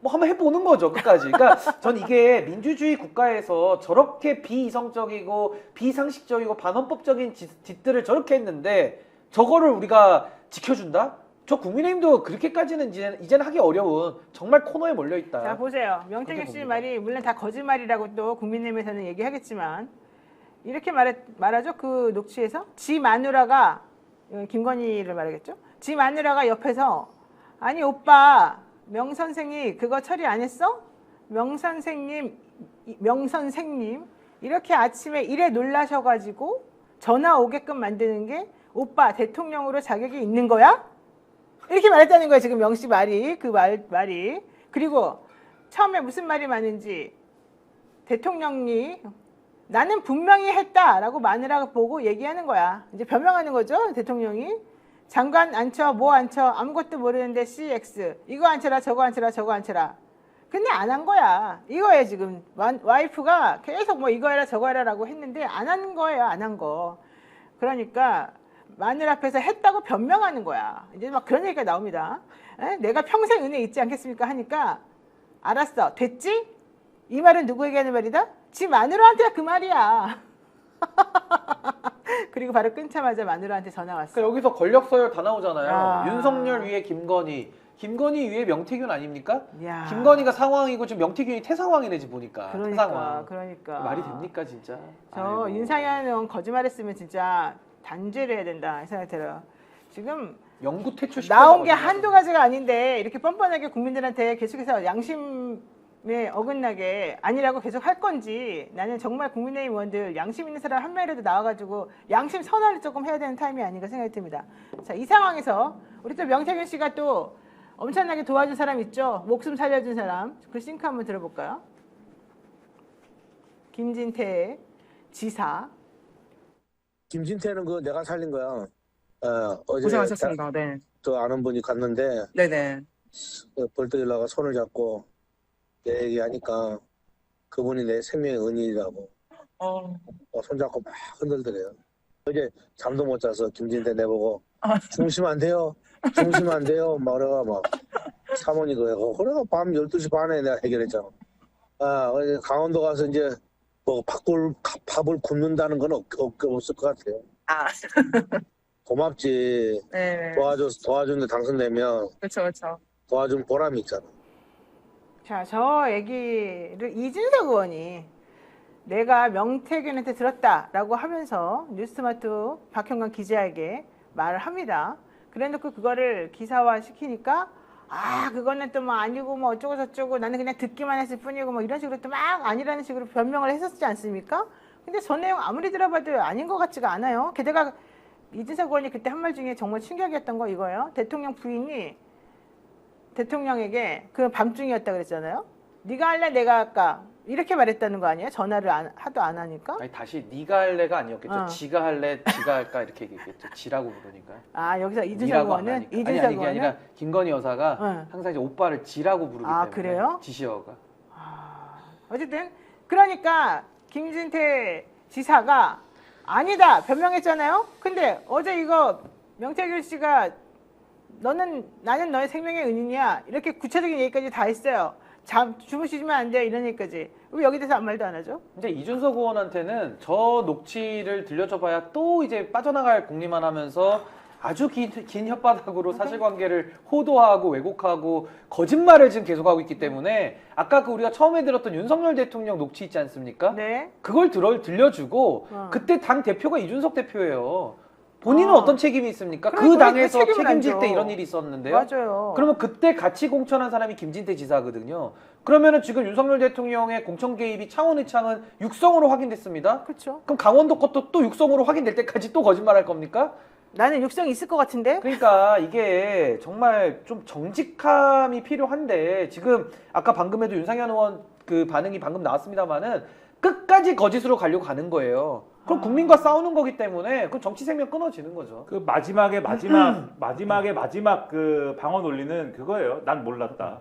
뭐 한번 해보는 거죠 끝까지. 그러니까 전 이게 민주주의 국가에서 저렇게 비이성적이고 비상식적이고 반헌법적인 짓들을 저렇게 했는데 저거를 우리가 지켜준다? 저 국민의힘도 그렇게까지는 이제는 하기 어려운 정말 코너에 몰려 있다. 자 보세요. 명태균 씨 봅니다. 말이 물론 다 거짓말이라고 또 국민의힘에서는 얘기하겠지만 이렇게 말하죠. 그 녹취에서 지 마누라가 김건희를 말하겠죠. 지 마누라가 옆에서 아니 오빠 명 선생이 그거 처리 안 했어? 명 선생님 이렇게 아침에 일에 놀라셔가지고 전화 오게끔 만드는 게 오빠 대통령으로 자격이 있는 거야? 이렇게 말했다는 거예요. 지금 명씨 말이 말이. 그리고 처음에 무슨 말이 많은지 대통령이 나는 분명히 했다라고 마누라가 보고 얘기하는 거야. 이제 변명하는 거죠. 대통령이 장관 앉혀 뭐 앉혀 아무것도 모르는데 CX 이거 앉혀라 저거 앉혀라 저거 앉혀라. 근데 안 한 거야. 이거예요. 지금 와이프가 계속 뭐 이거 해라 저거 해라라고 했는데 안 한 거예요. 안 한 거. 그러니까 마늘 앞에서 했다고 변명하는 거야. 이제 막 그런 얘기가 나옵니다. 내가 평생 은혜 잊지 않겠습니까? 하니까 알았어. 됐지? 이 말은 누구에게 하는 말이다? 지 마누라한테 그 말이야. 그리고 바로 끊자마자 마누라한테 전화 왔어. 그러니까 여기서 권력 서열 다 나오잖아요. 아. 윤석열 위에 김건희 위에 명태균 아닙니까? 야. 김건희가 상황이고 지금 명태균이 태상황이네 지금 보니까. 태상황. 그러니까. 말이 됩니까 진짜? 저 아이고. 윤상현 의원 거짓말했으면 진짜 단죄를 해야 된다 이 생각이 들어요. 지금 영구 퇴출 나온 게 한두 가지가 아닌데 이렇게 뻔뻔하게 국민들한테 계속해서 양심에 어긋나게 아니라고 계속 할 건지 나는 정말 국민의힘 의원들 양심 있는 사람 한 명이라도 나와가지고 양심 선언을 조금 해야 되는 타임이 아닌가 생각이 듭니다. 자, 이 상황에서 우리 또 명태균 씨가 또 엄청나게 도와준 사람 있죠. 목숨 살려준 사람. 그 싱크 한번 들어볼까요? 김진태 지사. 김진태는 그 내가 살린 거야. 어제 고생하셨습니다. 네. 저 아는 분이 갔는데 네네. 벌떡 일어나가 손을 잡고 내 얘기하니까 그분이 내 생명의 은인이라고 손잡고 막 흔들더래요. 어제 잠도 못 자서 김진태 내보고 주무시면 안 돼요. 주무시면 안 돼요. 막 그래가 막 사모님 그래가 밤 12시 반에 내가 해결했잖아. 어제 강원도 가서 이제 뭐 밥을 굽는다는 건 없을 것 같아요. 고맙지. 네. 도와주는데 당선되면 그렇죠. 도와준 보람이 있잖아. 자, 저 얘기를 이준석 의원이 내가 명태균한테 들었다라고 하면서 뉴스토마토 박형관 기자에게 말을 합니다. 그래놓고 그거를 기사화 시키니까 그거는 또 뭐 아니고 뭐 어쩌고 저쩌고 나는 그냥 듣기만 했을 뿐이고 뭐 이런 식으로 또 막 아니라는 식으로 변명을 했었지 않습니까? 근데 저 내용 아무리 들어봐도 아닌 것 같지가 않아요. 게다가 이준석 의원이 그때 한 말 중에 정말 충격이었던 거 이거예요. 대통령 부인이 대통령에게 그 밤중이었다 그랬잖아요. 네가 할래 내가 할까? 이렇게 말했다는 거 아니에요? 전화를 하도 안 하니까? 아니 다시 네가 할래가 아니었겠죠. 어. 지가 할래, 지가 할까 이렇게 얘기했겠죠. 지라고 부르니까. 아 여기서 이준석 니라고 안 의원은 하니까. 아니 이준석 이게 아니라 의원은 김건희 여사가 응. 항상 이제 오빠를 지라고 부르기 아, 때문에. 그래요? 지시어가. 어쨌든 그러니까 김진태 지사가 아니다 변명했잖아요. 근데 어제 이거 명태균 씨가 나는 너의 생명의 은인이야 이렇게 구체적인 얘기까지 다 했어요. 주무시면 안 돼 이런 얘기까지. 왜 여기 대해서 아무 말도 안 하죠? 이제 이준석 의원한테는 저 녹취를 들려줘봐야 또 이제 빠져나갈 궁리만 하면서 아주 긴 혓바닥으로 사실관계를 호도하고 왜곡하고 거짓말을 지금 계속하고 있기 때문에 아까 그 우리가 처음에 들었던 윤석열 대통령 녹취 있지 않습니까? 네. 그걸 들려주고 그때 당 대표가 이준석 대표예요. 본인은 어떤 책임이 있습니까? 그 그러니까 당에서 왜 책임을 안 책임질 때 져? 이런 일이 있었는데요. 맞아요. 그러면 그때 같이 공천한 사람이 김진태 지사거든요. 그러면은 지금 윤석열 대통령의 공천 개입이 창원의창은 육성으로 확인됐습니다. 그렇죠. 그럼 강원도 것도 또 육성으로 확인될 때까지 또 거짓말할 겁니까? 나는 육성 있을 것 같은데. 그러니까 이게 정말 좀 정직함이 필요한데 지금 아까 방금에도 윤상현 의원 그 반응이 방금 나왔습니다만은 끝까지 거짓으로 가려고 가는 거예요. 그럼 국민과 싸우는 거기 때문에 그 정치 생명 끊어지는 거죠. 그 마지막에 마지막 그 방어 논리는 그거예요. 난 몰랐다.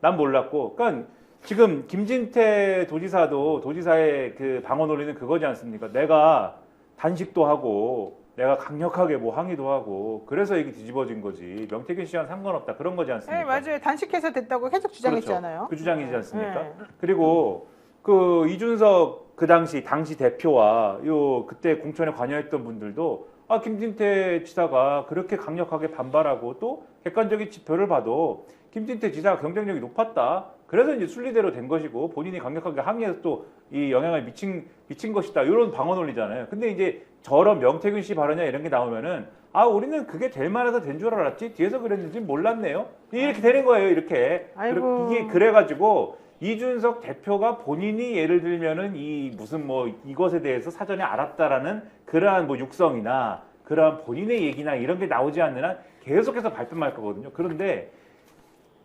난 몰랐고. 그러니까 지금 김진태 도지사의 그 방어 논리는 그거지 않습니까? 내가 단식도 하고 내가 강력하게 뭐 항의도 하고 그래서 이게 뒤집어진 거지. 명태균 씨와는 상관없다. 그런 거지 않습니까? 네 맞아요. 단식해서 됐다고 계속 주장했잖아요. 그렇죠. 그 주장이지 않습니까? 네. 그리고 그 이준석 그 당시 대표와 그때 공천에 관여했던 분들도 김진태 지사가 그렇게 강력하게 반발하고 또 객관적인 지표를 봐도 김진태 지사가 경쟁력이 높았다. 그래서 이제 순리대로 된 것이고 본인이 강력하게 항의해서 또 이 영향을 미친 것이다. 이런 방어 논리잖아요. 근데 이제 저런 명태균 씨 발언이나 이런 게 나오면은 우리는 그게 될 만해서 된 줄 알았지 뒤에서 그랬는지 몰랐네요. 이렇게 되는 거예요. 이렇게. 아이고. 이게 그래가지고 이준석 대표가 본인이 예를 들면은 이 무슨 뭐 이것에 대해서 사전에 알았다라는 그러한 뭐 육성이나 그러한 본인의 얘기나 이런 게 나오지 않는 한 계속해서 발뺌할 거거든요. 그런데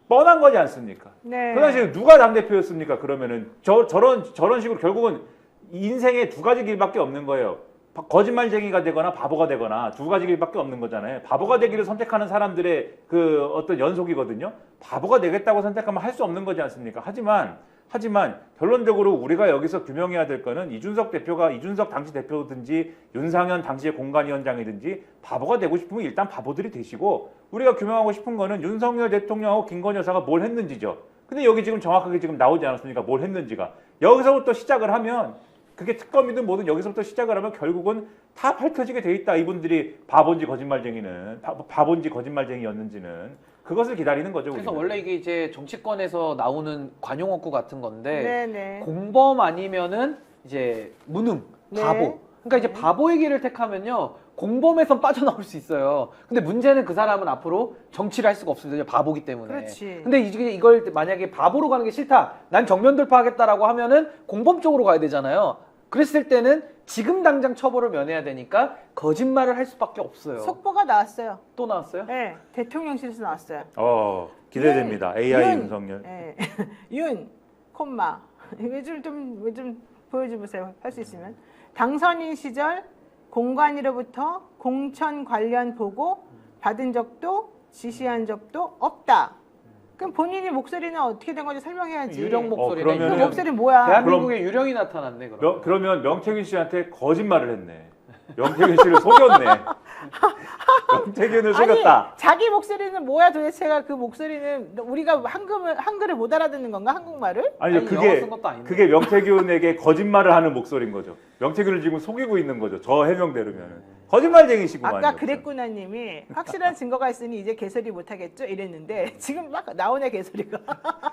뻔한 거지 않습니까? 네. 그 당시에 누가 당대표였습니까? 그러면은 저런 식으로 결국은 인생에 두 가지 길밖에 없는 거예요. 거짓말쟁이가 되거나 바보가 되거나 두 가지 길밖에 없는 거잖아요. 바보가 되기를 선택하는 사람들의 그 어떤 연속이거든요. 바보가 되겠다고 선택하면 할 수 없는 거지 않습니까? 하지만 결론적으로 우리가 여기서 규명해야 될 거는 이준석 당시 대표든지 윤상현 당시의 공관위원장이든지 바보가 되고 싶으면 일단 바보들이 되시고 우리가 규명하고 싶은 거는 윤석열 대통령하고 김건희 여사가 뭘 했는지죠. 근데 여기 지금 정확하게 지금 나오지 않았습니까? 뭘 했는지가. 여기서부터 시작을 하면 그게 특검이든 뭐든 여기서부터 시작을 하면 결국은 다 밝혀지게 돼 있다. 이분들이 바본지 거짓말쟁이였는지는 그것을 기다리는 거죠. 그래서 우리는. 원래 이게 이제 정치권에서 나오는 관용어구 같은 건데 네네. 공범 아니면은 이제 무능, 네. 바보. 그러니까 이제 바보의 길을 택하면요 공범에선 빠져나올 수 있어요. 근데 문제는 그 사람은 앞으로 정치를 할 수가 없습니다. 이제 바보기 때문에. 그렇지. 근데 이걸 만약에 바보로 가는 게 싫다, 난 정면 돌파하겠다라고 하면은 공범 쪽으로 가야 되잖아요. 그랬을 때는 지금 당장 처벌을 면해야 되니까 거짓말을 할 수밖에 없어요. 속보가 나왔어요. 또 나왔어요? 네, 대통령실에서 나왔어요. 기대됩니다. AI 윤. 윤석열. 네. 윤, 콤마. 좀 보여주세요. 할 수 있으면. 당선인 시절 공관위로부터 공천 관련 보고 받은 적도 지시한 적도 없다. 그럼 본인의 목소리는 어떻게 된 건지 설명해야지. 유령 목소리네. 그러면은- 그 목소리 뭐야? 대한민국에 유령이 나타났네. 그럼. 그러면 명태균 씨한테 거짓말을 했네. 명태균 씨를 속였네. 명태균을 속였다. 아니, 자기 목소리는 뭐야 도대체가 그 목소리는 우리가 한글을 못 알아듣는 건가 한국말을? 아니요, 아니, 영어 쓴 것도 아닌데. 그게 명태균에게 거짓말을 하는 목소리인 거죠. 명태균을 지금 속이고 있는 거죠. 저 해명대로면 거짓말쟁이시구만요. 아까 그랬구나님이 확실한 증거가 있으니 이제 개소리 못하겠죠 이랬는데 지금 막 나오네 개소리가.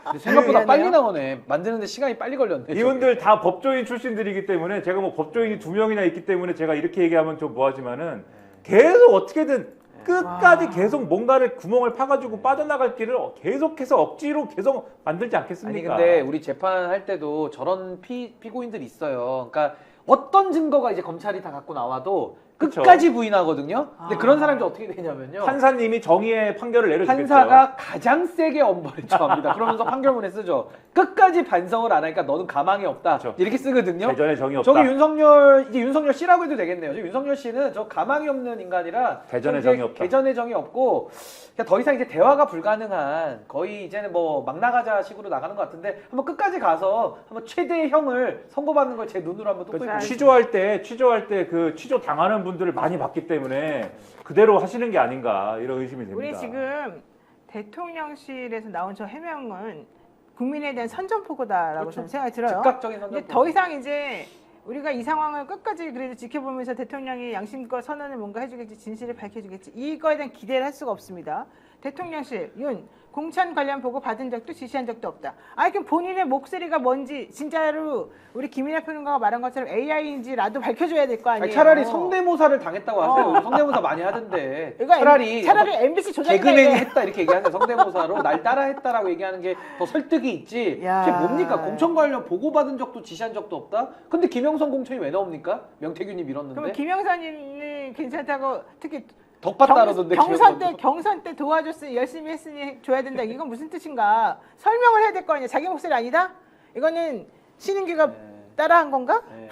근데 생각보다 미안해요. 빨리 나오네. 만드는데 시간이 빨리 걸렸네. 이분들 다 법조인 출신들이기 때문에 제가 뭐 법조인이 2명이나 있기 때문에 제가 이렇게 얘기하면 좀 뭐하지만은 계속 어떻게든 끝까지 계속 뭔가를 구멍을 파가지고 빠져나갈 길을 계속해서 억지로 계속 만들지 아니 않겠습니까? 근데 우리 재판할 때도 저런 피고인들이 있어요. 그러니까 어떤 증거가 이제 검찰이 다 갖고 나와도 그쵸. 끝까지 부인하거든요. 근데 아. 그런 사람이 어떻게 되냐면요. 판사님이 정의의 판결을 내려주겠죠. 판사가 가장 세게 엄벌에 처합니다. 그러면서 판결문에 쓰죠. 끝까지 반성을 안 하니까 너는 가망이 없다. 그렇죠. 이렇게 쓰거든요. 대전에 정의 없다. 저기 윤석열 이제 윤석열 씨라고 해도 되겠네요. 저 윤석열 씨는 저 가망이 없는 인간이라 대전에 이제 정의 없다. 대전에 정의 없고 그러니까 더 이상 이제 대화가 불가능한 거의 이제는 뭐 막 나가자 식으로 나가는 것 같은데 한번 끝까지 가서 한번 최대의 형을 선고받는 걸 제 눈으로 한번 똑똑히 그렇죠. 보고 취조할 때 그 취조 당하는 분들을 많이 봤기 때문에 그대로 하시는 게 아닌가 이런 의심이 됩니다. 우리 지금 대통령실에서 나온 저 해명은 국민에 대한 선전포고다라고 그렇죠. 저는 생각이 들어요. 즉각적인 근데 선전. 더 이상 이제 우리가 이 상황을 끝까지 그래도 지켜보면서 대통령이 양심과 선언을 뭔가 해주겠지, 진실을 밝혀주겠지, 이거에 대한 기대를 할 수가 없습니다. 대통령실, 공천 관련 보고 받은 적도 지시한 적도 없다. 아니 그럼 본인의 목소리가 뭔지 진짜로 우리 김인하 평론가가 말한 것처럼 AI인지라도 밝혀줘야 될 거 아니에요. 아니, 차라리 성대모사를 당했다고 하세요. 성대모사 많이 하던데. 이거 차라리 MBC 조작이다. 개그맨이 이게. 했다 이렇게 얘기하세요. 성대모사로 날 따라 했다라고 얘기하는 게 더 설득이 있지. 야. 이게 뭡니까? 공천 관련 보고받은 적도 지시한 적도 없다? 근데 김영선 공천이 왜 나옵니까? 명태균이 밀었는데. 그럼 김영선님이 괜찮다고 특히 덕봤다 그러던데. 경선 때 도와줬으니 열심히 했으니 줘야 된다. 이건 무슨 뜻인가? 설명을 해야 될 거 아니야. 자기 목소리 아니다? 이거는 신인규가 네. 따라한 건가? 네.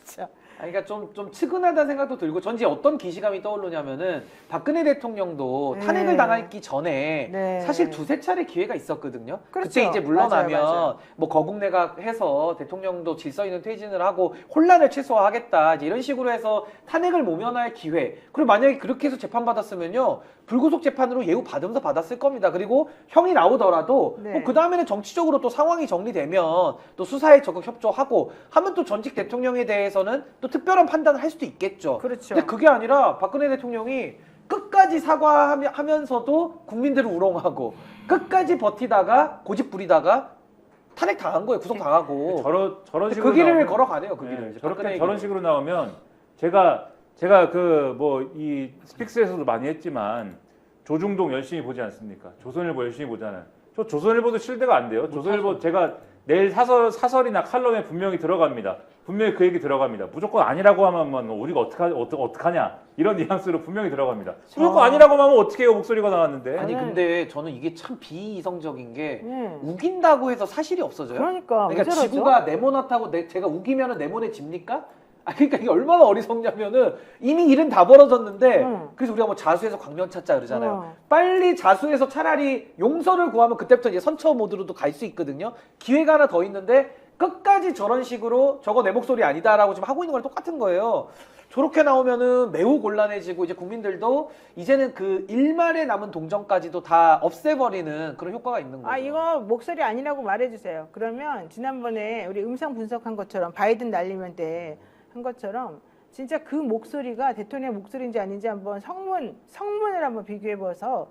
자, 아니, 그러니까 좀 측은하다는 생각도 들고 전지 어떤 기시감이 떠오르냐면은 박근혜 대통령도 네. 탄핵을 당하기 전에 네. 사실 두세 차례 기회가 있었거든요. 그렇죠. 그때 이제 물러나면 맞아요. 뭐 거국내각 해서 대통령도 질서 있는 퇴진을 하고 혼란을 최소화하겠다 이제 이런 식으로 해서 탄핵을 모면할 기회. 그리고 만약에 그렇게 해서 재판받았으면요. 불구속 재판으로 예우 받으면서 받았을 겁니다. 그리고 형이 나오더라도 네. 뭐 그 다음에는 정치적으로 또 상황이 정리되면 또 수사에 적극 협조하고 하면 또 전직 대통령에 대해서는 또 특별한 판단을 할 수도 있겠죠. 그렇죠. 근데 그게 아니라 박근혜 대통령이 끝까지 사과하면서도 국민들을 우롱하고 끝까지 버티다가 고집 부리다가 탄핵 당한 거예요. 구속 당하고. 저런 그 식으로 길을 나오면- 걸어가네요. 그 길을. 네, 이제 박근혜 저런 길을. 식으로 나오면 제가 그 뭐 이 스픽스에서도 많이 했지만 조중동 열심히 보지 않습니까? 조선일보 열심히 보잖아요. 저 조선일보도 실대가 안 돼요. 조선일보 제가 내일 사설이나 칼럼에 분명히 들어갑니다. 분명히 그 얘기 들어갑니다. 무조건 아니라고 하면 우리가 어떡하냐 이런 뉘앙스로 분명히 들어갑니다. 무조건 아니라고 하면 어떻게 해요? 목소리가 나왔는데. 아니 근데 저는 이게 참 비이성적인 게 네. 우긴다고 해서 사실이 없어져요. 그러니까 왜 그러니까 저러죠? 지구가 네모나다고 제가 우기면은 네모네 집니까? 아 그러니까 이게 얼마나 어리석냐면은 이미 일은 다 벌어졌는데 응. 그래서 우리가 뭐 자수해서 광명 찾자 그러잖아요. 응. 빨리 자수해서 차라리 용서를 구하면 그때부터 이제 선처 모드로도 갈 수 있거든요. 기회가 하나 더 있는데 끝까지 저런 식으로 저거 내 목소리 아니다라고 지금 하고 있는 거랑 똑같은 거예요. 저렇게 나오면은 매우 곤란해지고 이제 국민들도 이제는 그 일말에 남은 동정까지도 다 없애버리는 그런 효과가 있는 거죠. 아 이거 목소리 아니라고 말해주세요. 그러면 지난번에 우리 음성 분석한 것처럼 바이든 날리면 때 한 것처럼 진짜 그 목소리가 대통령 목소리인지 아닌지 한번 성문을 한번 비교해봐서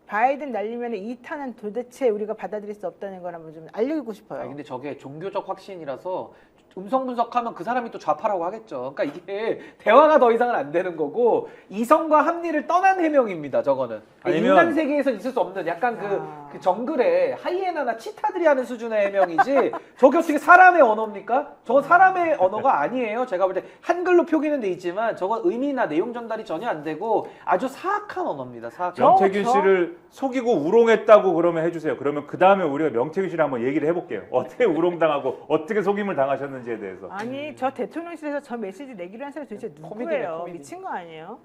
바이든 날리면 이 탄은 도대체 우리가 받아들일 수 없다는 걸 한번 좀 알려주고 싶어요. 아니, 근데 저게 종교적 확신이라서 음성 분석하면 그 사람이 또 좌파라고 하겠죠. 그러니까 이게 대화가 더 이상은 안 되는 거고 이성과 합리를 떠난 해명입니다. 저거는 아니면- 인간 세계에서 있을 수 없는 약간 아. 그 정글에 하이에나나 치타들이 하는 수준의 해명이지 저게 어떻게 사람의 언어입니까? 저건 사람의 언어가 아니에요. 제가 볼 때 한글로 표기는 돼 있지만 저건 의미나 내용 전달이 전혀 안 되고 아주 사악한 언어입니다. 사악한. 명태균 씨를 속이고 우롱했다고 그러면 해주세요. 그러면 그 다음에 우리가 명태균 씨를 한번 얘기를 해볼게요. 어떻게 우롱당하고 어떻게 속임을 당하셨는지에 대해서. 아니 저 대통령실에서 저 메시지 내기로 한 사람이 도대체 코미디네, 누구예요? 코미디. 미친 거 아니에요?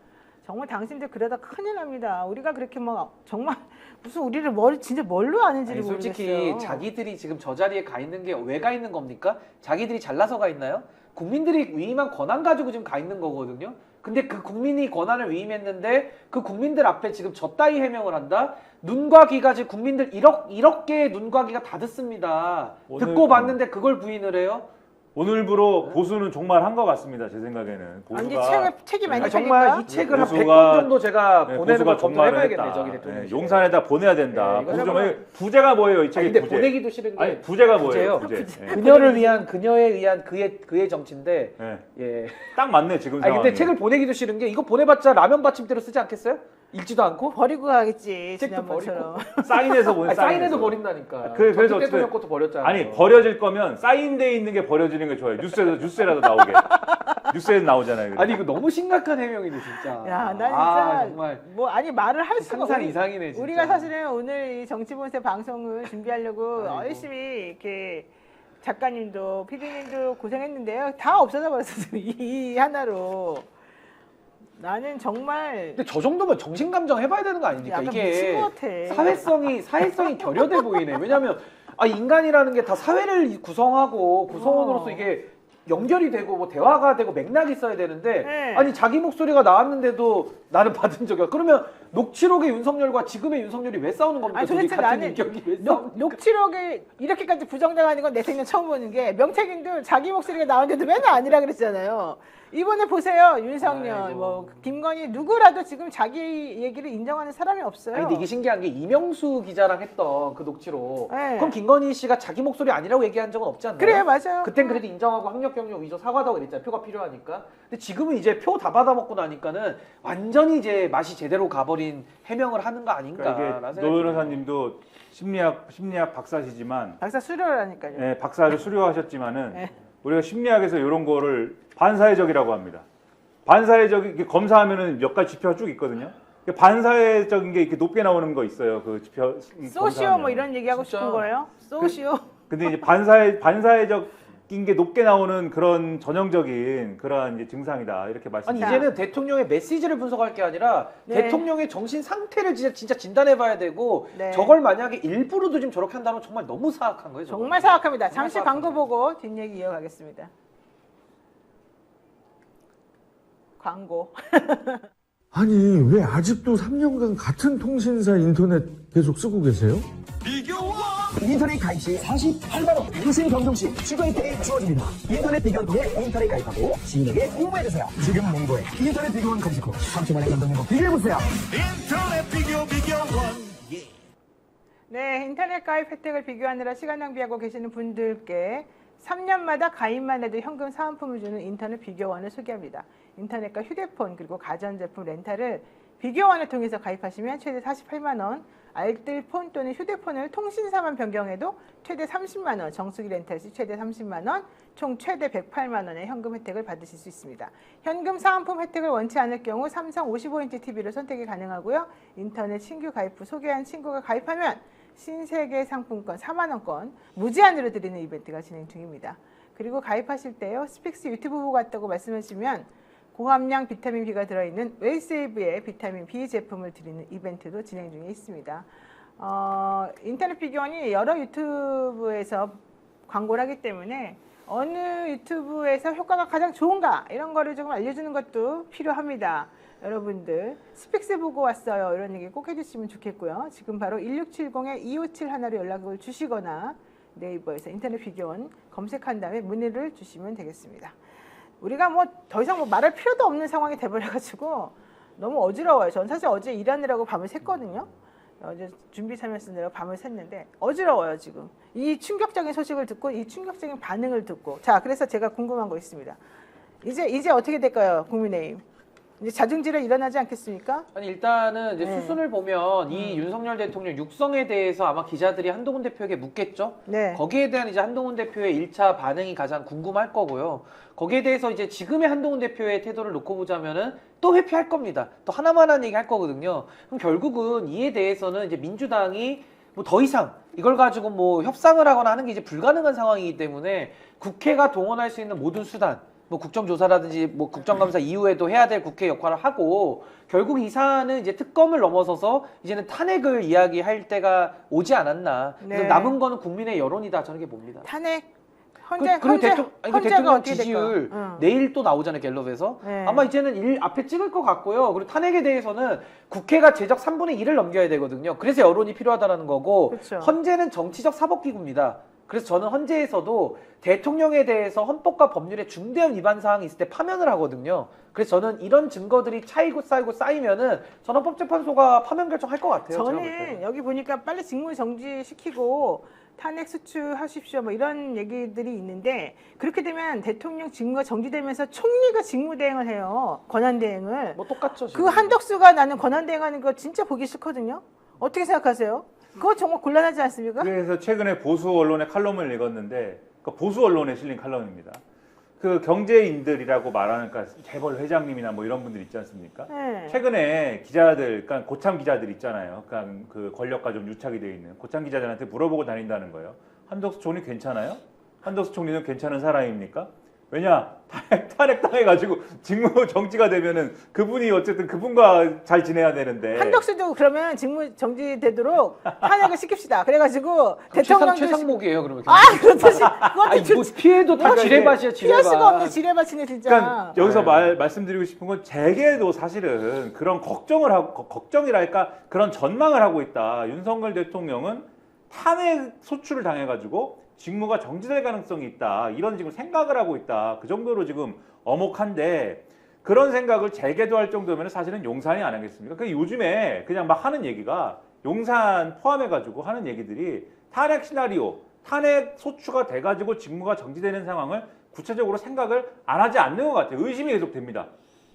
정말 당신들 그러다 큰일 납니다. 우리가 그렇게 막 정말 무슨 우리를 진짜 뭘로 아는지를 아니, 솔직히 모르겠어요. 자기들이 지금 저 자리에 가 있는 게 왜 가 있는 겁니까? 자기들이 잘나서 가 있나요? 국민들이 위임한 권한 가지고 지금 가 있는 거거든요. 근데 그 국민이 권한을 위임했는데 그 국민들 앞에 지금 저 따위 해명을 한다? 눈과 귀가 지금 국민들 1억 개의 눈과 귀가 다 듣습니다. 오늘- 듣고 봤는데 그걸 부인을 해요? 오늘부로 보수는 정말 한 것 같습니다. 제 생각에는. 아니 보수가 책이 많이 아니, 정말 팔릴까? 이 책을 한 보수가- 100권 정도 제가 네, 보내는 보수가 걸 정말을 검토해봐야겠네. 했다. 저기 대통령. 네, 용산에다 보내야 된다. 네, 이거 보수 좀 잠깐만. 부제가 뭐예요? 이 책의 근데 부제. 보내기도 싫은 게 아니 부제가 부제요? 뭐예요? 부제. 네. 그녀를 위한 그녀에 의한 그의 정치인데 네. 예. 딱 맞네 지금 아니 상황이. 근데 책을 보내기도 싫은 게 이거 보내봤자 라면 받침대로 쓰지 않겠어요? 읽지도 않고? 버리고 가겠지 책도 지난번처럼. 사인해서 보내. 아니, 사인해도 버린다니까. 그래서 전직 어쨌든- 대통령 것도 버렸잖아요. 아니 버려질 거면 사인돼 있는 게 버려지는 게 좋아요. 뉴스에라도 나오게. 뉴스에 나오잖아요. 아니 이거 너무 심각한 해명이네 진짜. 야, 나 진짜 정말 뭐 아니 말을 할 수가 상상 이상이네 진짜. 우리가 사실은 오늘 이 정치본색 방송을 준비하려고 아이고. 열심히 이렇게 작가님도 PD님도 고생했는데요. 다 없어져 버렸어요. 이 하나로. 나는 정말 근데 저 정도면 정신감정 해봐야 되는 거 아닙니까? 약간 이게 미친 것 같아. 사회성이 결여돼 보이네. 왜냐하면 인간이라는 게 다 사회를 구성하고 구성원으로서 이게 연결이 되고 뭐 대화가 되고 맥락이 있어야 되는데 네. 아니 자기 목소리가 나왔는데도 나는 받은 적이 없어. 그러면 녹취록의 윤석열과 지금의 윤석열이 왜 싸우는 겁니까? 아니, 둘이 도대체 같은 나는 인격이 왜 싸우는 녹취록에 이렇게까지 부정당하는 건 내 생전 처음 보는 게 명태균도 자기 목소리가 나오는데도 맨날 아니라 그랬잖아요. 이번에 보세요. 윤석열, 아이고. 뭐 김건희 누구라도 지금 자기 얘기를 인정하는 사람이 없어요. 아니 근데 이게 신기한 게 이명수 기자랑 했던 그 녹취록 네. 그럼 김건희 씨가 자기 목소리 아니라고 얘기한 적은 없지 않나요? 그래요, 맞아요. 그땐 그래도 인정하고 학력 경력 위조 사과하다고 그랬잖아요. 표가 필요하니까. 근데 지금은 이제 표 다 받아먹고 나니까는 완전히 이제 맛이 제대로 가버린 해명을 하는 거 아닌가. 그러니까 이게 노 변호사님도 심리학 박사시지만 박사 수료라니까요. 예, 박사를 수료하셨지만은 네. 우리가 심리학에서 이런 거를 반사회적이라고 합니다. 반사회적 검사하면은 몇 가지 지표가 쭉 있거든요. 반사회적인 게 이렇게 높게 나오는 거 있어요. 그 지표 소시오 검사하면. 뭐 이런 얘기하고 진짜. 싶은 거예요? 소시오. 근데 이제 반사회적인 게 높게 나오는 그런 전형적인 그러한 이제 증상이다 이렇게 아니 말씀드립니다. 이제는 대통령의 메시지를 분석할 게 아니라 네. 대통령의 정신 상태를 진짜 진단해봐야 되고 네. 저걸 만약에 일부러도 지금 저렇게 한다면 정말 너무 사악한 거예요. 저건. 정말 사악합니다. 정말 잠시 사악한 광고 거예요. 보고 뒷얘기 이어가겠습니다. 광고. 아니 왜 아직도 3년간 같은 통신사 인터넷 계속 쓰고 계세요? 인터넷 가입 시 48만원 무슨 경동 시 추가 혜택이 주어집니다. 인터넷 비교원 통해 인터넷 가입하고 지인에게 홍보해주세요. 지금 몽고에 인터넷 비교원 검색 후 3초만에 감동 행복 비교해보세요. 네, 인터넷 가입 혜택을 비교하느라 시간 낭비하고 계시는 분들께 3년마다 가입만 해도 현금 사은품을 주는 인터넷 비교원을 소개합니다. 인터넷과 휴대폰 그리고 가전제품 렌탈을 비교원을 통해서 가입하시면 최대 48만 원, 알뜰폰 또는 휴대폰을 통신사만 변경해도 최대 30만 원, 정수기 렌탈 시 최대 30만 원, 총 최대 108만 원의 현금 혜택을 받으실 수 있습니다. 현금 사은품 혜택을 원치 않을 경우 삼성 55인치 TV를 선택이 가능하고요. 인터넷 신규 가입 후 소개한 친구가 가입하면 신세계 상품권 4만 원권 무제한으로 드리는 이벤트가 진행 중입니다. 그리고 가입하실 때요. 스픽스 유튜브 보고 왔다고 말씀하시면 고함량 비타민 B가 들어있는 웰세이브의 비타민 B 제품을 드리는 이벤트도 진행 중에 있습니다. 인터넷 비교원이 여러 유튜브에서 광고를 하기 때문에 어느 유튜브에서 효과가 가장 좋은가 이런 거를 조금 알려주는 것도 필요합니다. 여러분들 스픽스 보고 왔어요 이런 얘기 꼭 해주시면 좋겠고요. 지금 바로 1670-2571로 연락을 주시거나 네이버에서 인터넷 비교원 검색한 다음에 문의를 주시면 되겠습니다. 우리가 뭐 더 이상 뭐 말할 필요도 없는 상황이 돼버려가지고 너무 어지러워요. 전 사실 어제 일하느라고 밤을 샜거든요. 어제 준비 참여 쓰느라 밤을 샜는데 어지러워요 지금. 이 충격적인 소식을 듣고 이 충격적인 반응을 듣고 자 그래서 제가 궁금한 거 있습니다. 이제 어떻게 될까요 국민의힘? 이제 자중질에 일어나지 않겠습니까? 아니 일단은 이제 네. 수순을 보면 이 윤석열 대통령 육성에 대해서 아마 기자들이 한동훈 대표에게 묻겠죠. 네. 거기에 대한 이제 한동훈 대표의 1차 반응이 가장 궁금할 거고요. 거기에 대해서 이제 지금의 한동훈 대표의 태도를 놓고 보자면은 또 회피할 겁니다. 또 하나만한 얘기 할 거거든요. 그럼 결국은 이에 대해서는 이제 민주당이 뭐 더 이상 이걸 가지고 뭐 협상을 하거나 하는 게 이제 불가능한 상황이기 때문에 국회가 동원할 수 있는 모든 수단 뭐 국정조사라든지 뭐 국정감사 이후에도 해야 될 국회 역할을 하고 결국 이 사안은 이제 특검을 넘어서서 이제는 탄핵을 이야기할 때가 오지 않았나. 그래서 네. 남은 거는 국민의 여론이다 저는 이렇게 봅니다. 탄핵 그리고 대통령 지지율 될까? 내일 또 나오잖아요 갤럽에서. 네. 아마 이제는 일 앞에 찍을 것 같고요. 그리고 탄핵에 대해서는 국회가 제적 3분의 1을 넘겨야 되거든요. 그래서 여론이 필요하다는 거고 그렇죠. 헌재는 정치적 사법기구입니다. 그래서 저는 헌재에서도 대통령에 대해서 헌법과 법률에 중대한 위반 사항이 있을 때 파면을 하거든요. 그래서 저는 이런 증거들이 쌓이면은 저는 헌법재판소가 파면 결정할 것 같아요. 제가 볼 때는. 저는 여기 보니까 빨리 직무 정지시키고 탄핵 수출하십시오 뭐 이런 얘기들이 있는데 그렇게 되면 대통령 직무가 정지되면서 총리가 직무대행을 해요. 권한대행을. 뭐 똑같죠. 그 지금. 한덕수가 나는 권한대행하는 거 진짜 보기 싫거든요. 어떻게 생각하세요? 그거 정말 곤란하지 않습니까? 그래서 최근에 보수 언론의 칼럼을 읽었는데 그러니까 보수 언론에 실린 칼럼입니다. 그 경제인들이라고 말하는 그러니까 재벌 회장님이나 뭐 이런 분들 있지 않습니까? 네. 최근에 기자들, 그러니까 고참 기자들 있잖아요. 그러니까 그 권력과 좀 유착이 되어 있는 고참 기자들한테 물어보고 다닌다는 거예요. 한덕수 총리 괜찮아요? 한덕수 총리는 괜찮은 사람입니까? 왜냐 탄핵 당해가지고 직무 정지가 되면은 그분이 어쨌든 그분과 잘 지내야 되는데. 한덕수도 그러면 직무 정지되도록 탄핵을 시킵시다. 그래가지고 대통령 최상목이에요 그러면. 그렇듯이 그것도 아니 뭐 피해도 다 지뢰밭이야 피할 수가 지뢰밭. 없는 지뢰밭이네 진짜. 그러니까 여기서 말씀드리고 싶은 건 제게도 사실은 그런 걱정이랄까 그런 전망을 하고 있다. 윤석열 대통령은 탄핵 소추를 당해가지고 직무가 정지될 가능성이 있다. 이런 지금 생각을 하고 있다. 그 정도로 지금 엄혹한데 그런 생각을 재개도 할 정도면 사실은 용산이 안 하겠습니까? 그 요즘에 그냥 막 하는 얘기가 용산 포함해가지고 하는 얘기들이 탄핵 시나리오, 탄핵 소추가 돼가지고 직무가 정지되는 상황을 구체적으로 생각을 안 하지 않는 것 같아요. 의심이 계속 됩니다.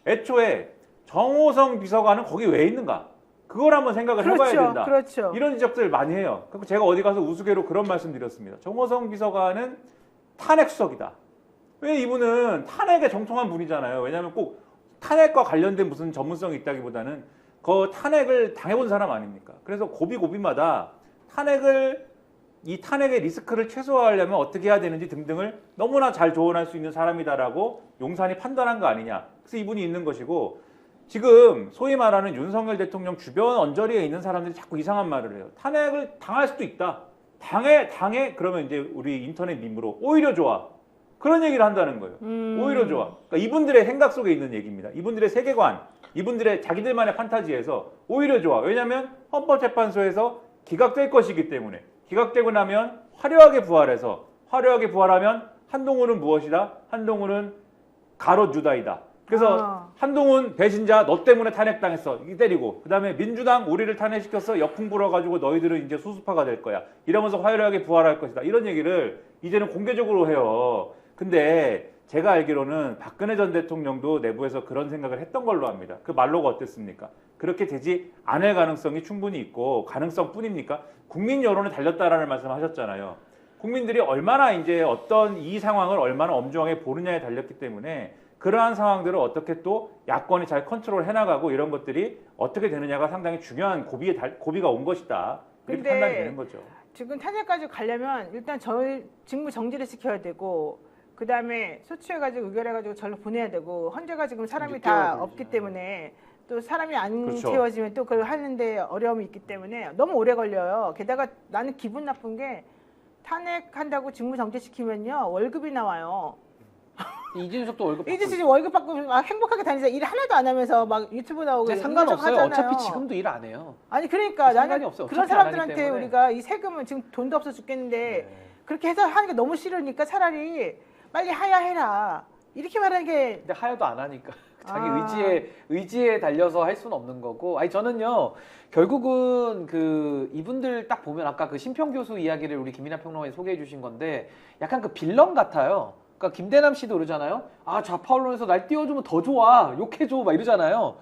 애초에 정호성 비서관은 거기 왜 있는가? 그걸 한번 생각을 해봐야 된다. 그렇죠. 이런 지적들 많이 해요. 그리고 제가 어디 가서 우스개로 그런 말씀 드렸습니다. 정호성 비서관은 탄핵 수석이다. 왜 이분은 탄핵에 정통한 분이잖아요. 왜냐하면 꼭 탄핵과 관련된 무슨 전문성이 있다기보다는 그 탄핵을 당해본 사람 아닙니까? 그래서 고비고비마다 이 탄핵의 리스크를 최소화하려면 어떻게 해야 되는지 등등을 너무나 잘 조언할 수 있는 사람이다라고 용산이 판단한 거 아니냐. 그래서 이분이 있는 것이고 지금 소위 말하는 윤석열 대통령 주변 언저리에 있는 사람들이 자꾸 이상한 말을 해요. 탄핵을 당할 수도 있다. 당해 그러면 이제 우리 인터넷 밈으로 오히려 좋아. 그런 얘기를 한다는 거예요. 오히려 좋아. 그러니까 이분들의 생각 속에 있는 얘기입니다. 이분들의 세계관, 이분들의 자기들만의 판타지에서 오히려 좋아. 왜냐하면 헌법재판소에서 기각될 것이기 때문에 기각되고 나면 화려하게 부활하면 한동훈은 무엇이다? 한동훈은 가롯 유다이다. 그래서 한동훈 배신자 너 때문에 탄핵당했어. 이 때리고 그다음에 민주당 우리를 탄핵시켰어. 역풍 불어가지고 너희들은 이제 수수파가 될 거야. 이러면서 화려하게 부활할 것이다. 이런 얘기를 이제는 공개적으로 해요. 근데 제가 알기로는 박근혜 전 대통령도 내부에서 그런 생각을 했던 걸로 압니다. 그 말로가 어땠습니까? 그렇게 되지 않을 가능성이 충분히 있고 가능성뿐입니까? 국민 여론을 달렸다라는 말씀하셨잖아요. 국민들이 얼마나 이제 어떤 이 상황을 얼마나 엄중하게 보느냐에 달렸기 때문에 그러한 상황들을 어떻게 또 야권이 잘 컨트롤 해나가고 이런 것들이 어떻게 되느냐가 상당히 중요한 고비가 온 것이다. 이렇게 판단이 되는 거죠. 지금 탄핵까지 가려면 일단 직무 정지를 시켜야 되고 그 다음에 소추해가지고 의결해가지고 절로 보내야 되고 헌재가 지금 사람이 다 없기 때문에 또 사람이 안 그렇죠. 채워지면 또 그걸 하는데 어려움이 있기 때문에 너무 오래 걸려요. 게다가 나는 기분 나쁜 게 탄핵한다고 직무 정지시키면요 월급이 나와요. 이준석도 월급 받고 이준석이 월급 받고 막 행복하게 다니자 일 하나도 안 하면서 막 유튜브 나오고 근데 상관없어요. 어차피 지금도 일 안 해요. 아니 그러니까 나는 없어요. 그런 어차피 안 하기 사람들한테 때문에. 우리가 이 세금은 지금 돈도 없어 죽겠는데 그렇게 해서 하는 게 너무 싫으니까 차라리 빨리 하야해라 이렇게 말하는 게 근데 하여도 안 하니까 자기 아. 의지에 달려서 할 수는 없는 거고. 아니 저는요 결국은 그 이분들 딱 보면 아까 그 심평 교수 이야기를 우리 김이나 평론가에 소개해 주신 건데 약간 그 빌런 같아요. 그러니까 김대남 씨도 그러잖아요. 아 좌파 언론에서 날 띄워주면 더 좋아 욕해줘 막 이러잖아요.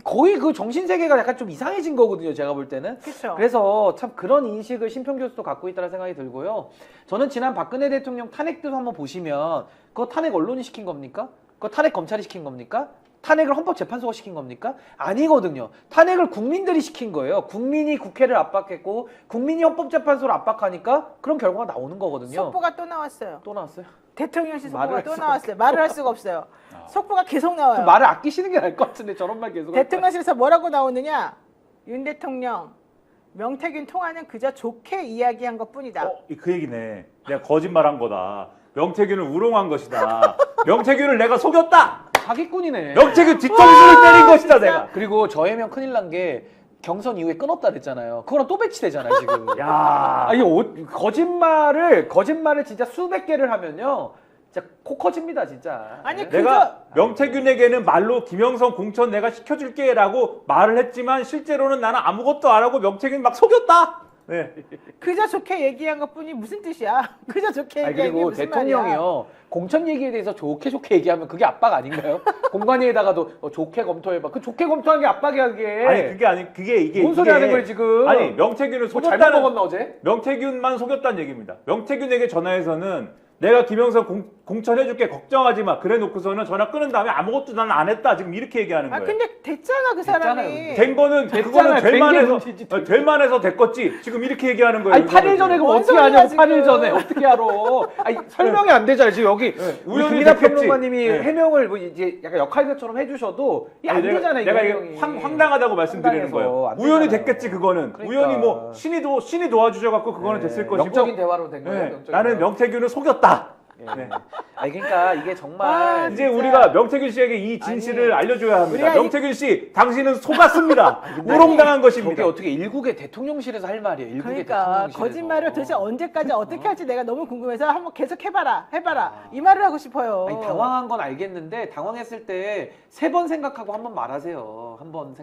거의 그 정신세계가 약간 좀 이상해진 거거든요. 제가 볼 때는. 그렇죠. 그래서 참 그런 인식을 심평 교수도 갖고 있다는 생각이 들고요. 저는 지난 박근혜 대통령 탄핵도 한번 보시면 그거 탄핵 언론이 시킨 겁니까? 그거 탄핵 검찰이 시킨 겁니까? 탄핵을 헌법재판소가 시킨 겁니까? 아니거든요. 탄핵을 국민들이 시킨 거예요. 국민이 국회를 압박했고 국민이 헌법재판소를 압박하니까 그런 결과가 나오는 거거든요. 속보가 또 나왔어요. 또 나왔어요? 대통령실 말을 속보가 할 또 수가 나왔어요. 말을 할 수가 없어요. 속보가 계속 나와요. 좀 말을 아끼시는 게 나을 것 같은데 저런 말 계속 대통령실에서 뭐라고 나오느냐? 윤 대통령 명태균 통화는 그저 좋게 이야기한 것뿐이다. 그 얘기네. 내가 거짓말한 거다. 명태균을 우롱한 것이다. 명태균을 내가 속였다. 사기꾼이네. 명태균 뒤통수를 때린 것이다 내가. 그리고 저 해명 큰일 난 게 경선 이후에 끊었다 그랬잖아요. 그거랑 또 배치되잖아요 지금. 야. 아니 거짓말을 진짜 수백 개를 하면요. 진짜 코 커집니다 진짜. 아니 내가 명태균에게는 말로 김영선 공천 내가 시켜줄게라고 말을 했지만 실제로는 나는 아무것도 안 하고 명태균 막 속였다. 네. 그저 좋게 얘기한 것뿐이 무슨 뜻이야? 그저 좋게 아니, 얘기한 게 그리고 무슨 말이야? 대통령이요 공천 얘기에 대해서 좋게 얘기하면 그게 압박 아닌가요? 공관위에다가도 좋게 검토해봐. 그 좋게 검토한 게 압박이야 그게. 아니 그게 아니 그게 이게 뭔 소리 하는 거야 지금? 아니 명태균을 뭐 잘못 속였다는 먹었나 어제? 명태균만 속였다는 얘기입니다. 명태균에게 전화해서는 내가 김영선 공천해줄게 걱정하지 마. 그래 놓고서는 전화 끊은 다음에 아무것도 난 안 했다. 지금 이렇게 얘기하는 아 거예요. 근데 됐잖아 그 사람이. 됐잖아요. 된 거는 됐잖아요. 될 만해서 됐겠지. 지금 이렇게 얘기하는 거예요. 아니 8일 전에 그럼 뭔 어떻게 소리야, 하냐고. 지금. 8일 전에 어떻게 알아? 아니 설명이 안 되잖아요. 지금 여기 우리 우연히 김민하 됐겠지. 평론가님이 네. 해명을 뭐 이제 약간 역할처럼 해주셔도 이게 안 아니, 되잖아요. 내가 이 이게 해명이. 황당하다고 말씀드리는 황당해서 거예요. 안 우연히 되잖아요. 됐겠지 그거는. 그러니까. 우연히 뭐 신이 도와주셔갖고 그거는 됐을 것이고. 영적인 대화로 된 거예요. 네, 영적인 나는 대화. 명태균을 속였다. 네. 아니 그러니까 이게 정말 아, 이제 진짜. 우리가 명태균 씨에게 이 진실을 알려줘야 합니다. 우리가 명태균 씨, 당신은 속았습니다. 우롱당한 저게 것입니다. 어떻게 일국의 대통령실에서 할 말이에요. 일국의 그러니까 대통령실에서. 거짓말을 도대체 언제까지 어떻게 할지 내가 너무 궁금해서 한번 계속 해봐라 이 말을 하고 싶어요. 아니 당황한 건 알겠는데 당황했을 때 3번 생각하고 한 번 말하세요. 한 번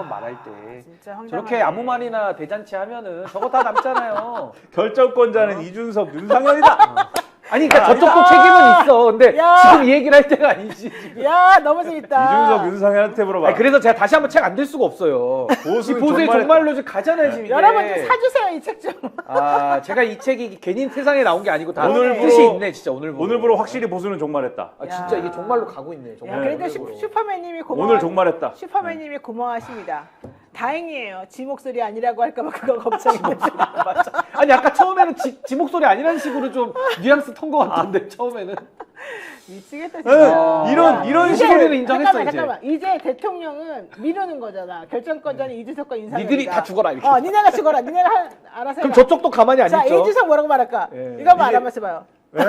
말할 때. 진짜 황당하네. 저렇게 아무 말이나 대잔치 하면은 저거 다 남잖아요. 결정권자는 이준석, 윤상현이다. 아니 그러니까 저쪽도 책임은 있어. 근데 야. 지금 이 얘기를 할 때가 아니지. 지금. 야 너무 재밌다. 이준석, 윤상현한테 물어봐. 아니, 그래서 제가 다시 한번 책 안 들 수가 없어요. 보수는 이 보수에 정말 정말로 지금 가잖아요 지금 이게. 여러분 좀 사주세요 이 책 좀. 아 제가 이 책이 괜히 세상에 나온 게 아니고 다 오늘부로- 뜻이 있네 진짜 오늘부로. 오늘부로 확실히 보수는 종말했다. 아, 진짜 이게 정말로 가고 있네. 야, 정말. 그래도 오늘부로. 슈퍼맨님이 고마워. 오늘 종말했다. 슈퍼맨님이 고마워하십니다. 다행이에요. 지 목소리 아니라고 할까봐 그거 걱정이었는데. 맞아. 아니 아까 처음에는 지 목소리 아니라는 식으로 좀 뉘앙스 턴 것 같은데 처음에는. 미치겠다 에, 진짜. 이런 이제- 식으로는 인정했어, 잠깐만. 이제 대통령은 미루는 거잖아. 결정권자는 이준석과 윤석열이다. 니들이 다 죽어라 이렇게. 니네가 죽어라. 니네가 알아서 그럼 해라. 저쪽도 가만히 안 자 있죠. 이준석 뭐라고 말할까? 예. 이거 한번 알아봐봐요. 네?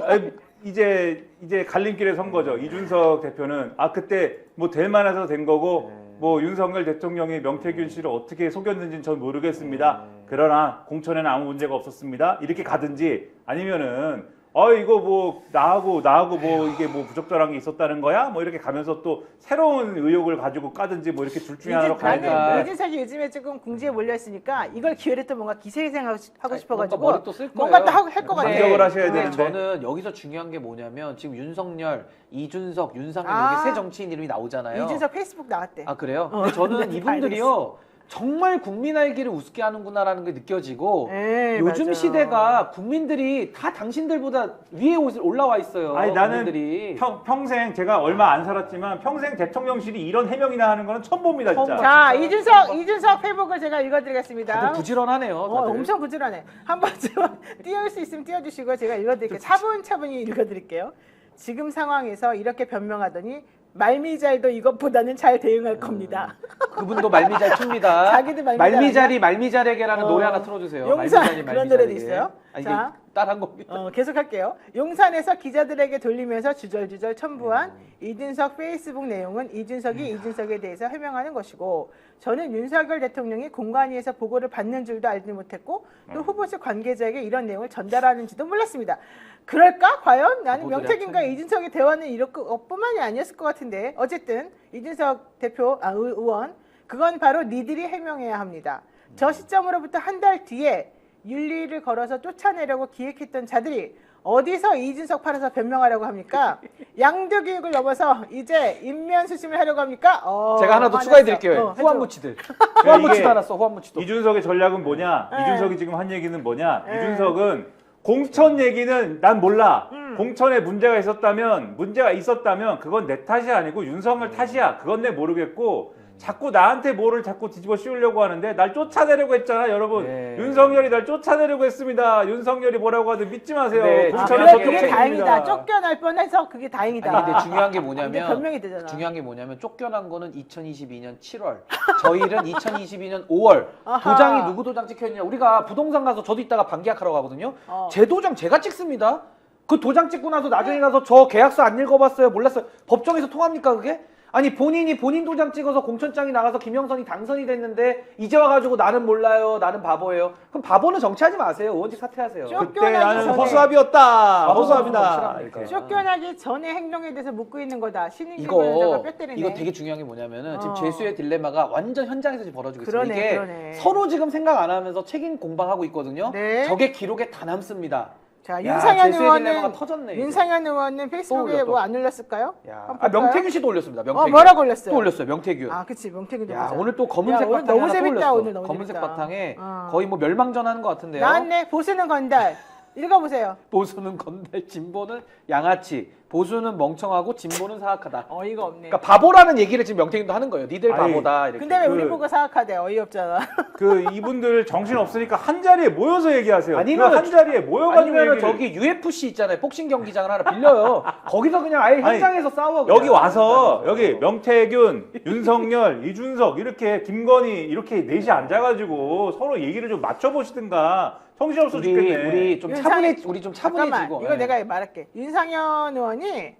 아니, 이제 갈림길의 선거죠. 이준석 대표는 그때 뭐 될 만해서 된 거고 뭐 윤석열 대통령이 명태균 씨를 어떻게 속였는지는 전 모르겠습니다. 그러나 공천에는 아무 문제가 없었습니다. 이렇게 가든지 아니면은 이거 뭐 나하고 뭐 이게 뭐 부적절한 게 있었다는 거야? 뭐 이렇게 가면서 또 새로운 의혹을 가지고 까든지 뭐 이렇게 둘 중에 하나로 가야 나는 되는데 이준석이 요즘에 조금 궁지에 몰려 있으니까 이걸 기회를 또 뭔가 기세희생하고 싶어가지고 뭔가 머리 또 쓸 거예요. 뭔가 또 할 것 같아. 공격을 하셔야 근데 되는데 저는 여기서 중요한 게 뭐냐면 지금 윤석열, 이준석, 윤상현 아. 여기 세 정치인 이름이 나오잖아요. 이준석 페이스북 나왔대. 아 그래요? 근데 저는 다 이분들이요 정말 국민 알기를 우습게 하는구나라는 게 느껴지고 네, 요즘 맞아. 시대가 국민들이 다 당신들보다 위에 올라와 있어요. 아니 나는 국민들이. 평생 제가 얼마 안 살았지만 평생 대통령실이 이런 해명이나 하는 거는 처음 봅니다 진짜. 자 진짜. 이준석 페이북을 제가 읽어드리겠습니다. 다들 부지런하네요. 다들. 엄청 부지런해. 한번 좀 띄울 수 있으면 띄워주시고 제가 읽어드릴게요. 차분차분히 읽어드릴게요. 지금 상황에서 이렇게 변명하더니 말미잘도 이것보다는 잘 대응할 겁니다. 그분도 말미잘 춥니다. 자기도 말미잘 말미잘에게라는 노래 하나 틀어주세요. 용산 말미잘이 그런 노래도 말미잘에게. 있어요. 이게 자. 따라한 겁니다. 계속할게요. 용산에서 기자들에게 돌리면서 주절주절 첨부한 이준석 페이스북 내용은 이준석이 이준석에 대해서 해명하는 것이고 저는 윤석열 대통령이 공관위에서 보고를 받는 줄도 알지 못했고 또 후보실 관계자에게 이런 내용을 전달하는지도 몰랐습니다. 그럴까? 과연? 나는 바보들이 명태균과 합쳐요. 이준석의 대화는 이럴 것뿐만이 아니었을 것 같은데 어쨌든 이준석 의원 그건 바로 니들이 해명해야 합니다. 저 시점으로부터 한 달 뒤에 윤리를 걸어서 쫓아내려고 기획했던 자들이 어디서 이준석 팔아서 변명하려고 합니까? 양도 교육을 넘어서 이제 인면 수심을 하려고 합니까? 제가 하나 더 화났어. 추가해드릴게요. 해줘. 후한무치들. 후한무치도 하나 써. 후한무치도. 이준석의 전략은 뭐냐? 네. 이준석이 지금 한 얘기는 뭐냐? 네. 이준석은 공천 얘기는 난 몰라. 공천에 문제가 있었다면 그건 내 탓이 아니고 윤석열 탓이야. 그건 내 모르겠고 자꾸 나한테 뭐를 자꾸 뒤집어 씌우려고 하는데 날 쫓아내려고 했잖아, 여러분. 네. 윤석열이 날 쫓아내려고 했습니다. 윤석열이 뭐라고 하든 믿지 마세요. 네, 공천은 그래, 저쪽 그게 책임입니다. 다행이다. 쫓겨날 뻔해서 그게 다행이다. 아니, 근데 중요한 게 이제 뭐냐면 변명이 되잖아. 중요한 게 뭐냐면 쫓겨난 거는 2022년 7월. 저희는 2022년 5월. 아하. 도장이 누구 도장 찍혀있냐? 우리가 부동산 가서 저도 이따가 반계약하러 가거든요. 제 도장 제가 찍습니다. 그 도장 찍고 나서 나중에 가서 저 계약서 안 읽어봤어요. 몰랐어요. 법정에서 통합니까 그게? 아니 본인이 본인 도장 찍어서 공천장이 나가서 김영선이 당선이 됐는데 이제 와가지고 나는 몰라요. 나는 바보예요. 그럼 바보는 정치하지 마세요. 의원직 사퇴하세요. 그때 나는 전에. 허수아비였다. 바보는 허수아비다. 싫어하니까. 쫓겨나기 전에 행동에 대해서 묻고 있는 거다. 신임 이거 기관에다가 뼈 때리네. 이거 되게 중요한 게 뭐냐면은 지금 어. 죄수의 딜레마가 완전 현장에서 지금 벌어지고 있어요. 그러네, 이게 그러네. 서로 지금 생각 안 하면서 책임 공방하고 있거든요. 네. 저게 기록에 다 남습니다. 자, 야, 윤상현 죄수의 딜레마가 의원은 터졌네. 이제. 윤상현 의원은 페이스북에 올려, 또. 뭐 안 올렸을까요? 야. 한번 아, 볼까요? 명태균 씨도 올렸습니다. 명태균. 뭐라고 올렸어요? 또 올렸어요. 명태균. 아, 그치. 명태균도 야, 보자. 오늘 또 검은색 야, 오늘 바탕에 너무 하나 또 재밌다, 올렸어. 오늘 너무 검은색 재밌다. 바탕에 어. 거의 뭐 멸망전 하는 것 같은데요. 나왔네. 보수는 건달. 읽어보세요. 보수는 건달, 진보는 양아치, 보수는 멍청하고 진보는 사악하다. 어이가 없네. 그러니까 바보라는 얘기를 지금 명태균도 하는 거예요. 니들 아니, 바보다 이렇게. 근데 왜 우리 그- 보고 사악하대? 어이없잖아. 그 이분들 정신 없으니까 한 자리에 모여서 얘기하세요. 아니면은 한 자리에 모여가지고 아니면은 얘기를- 저기 UFC 있잖아요. 복싱 경기장을 하나 빌려요. 거기서 그냥 아예 아니, 현장에서 싸워. 그냥. 여기 와서 여기 명태균, 윤석열, 이준석 이렇게 김건희 이렇게 넷이 앉아가지고 서로 얘기를 좀 맞춰보시든가. 정신없어 죽겠네. 우리 좀 우리 좀 차분해지고. 잠깐만. 이거 내가 말할게. 윤상현 의원이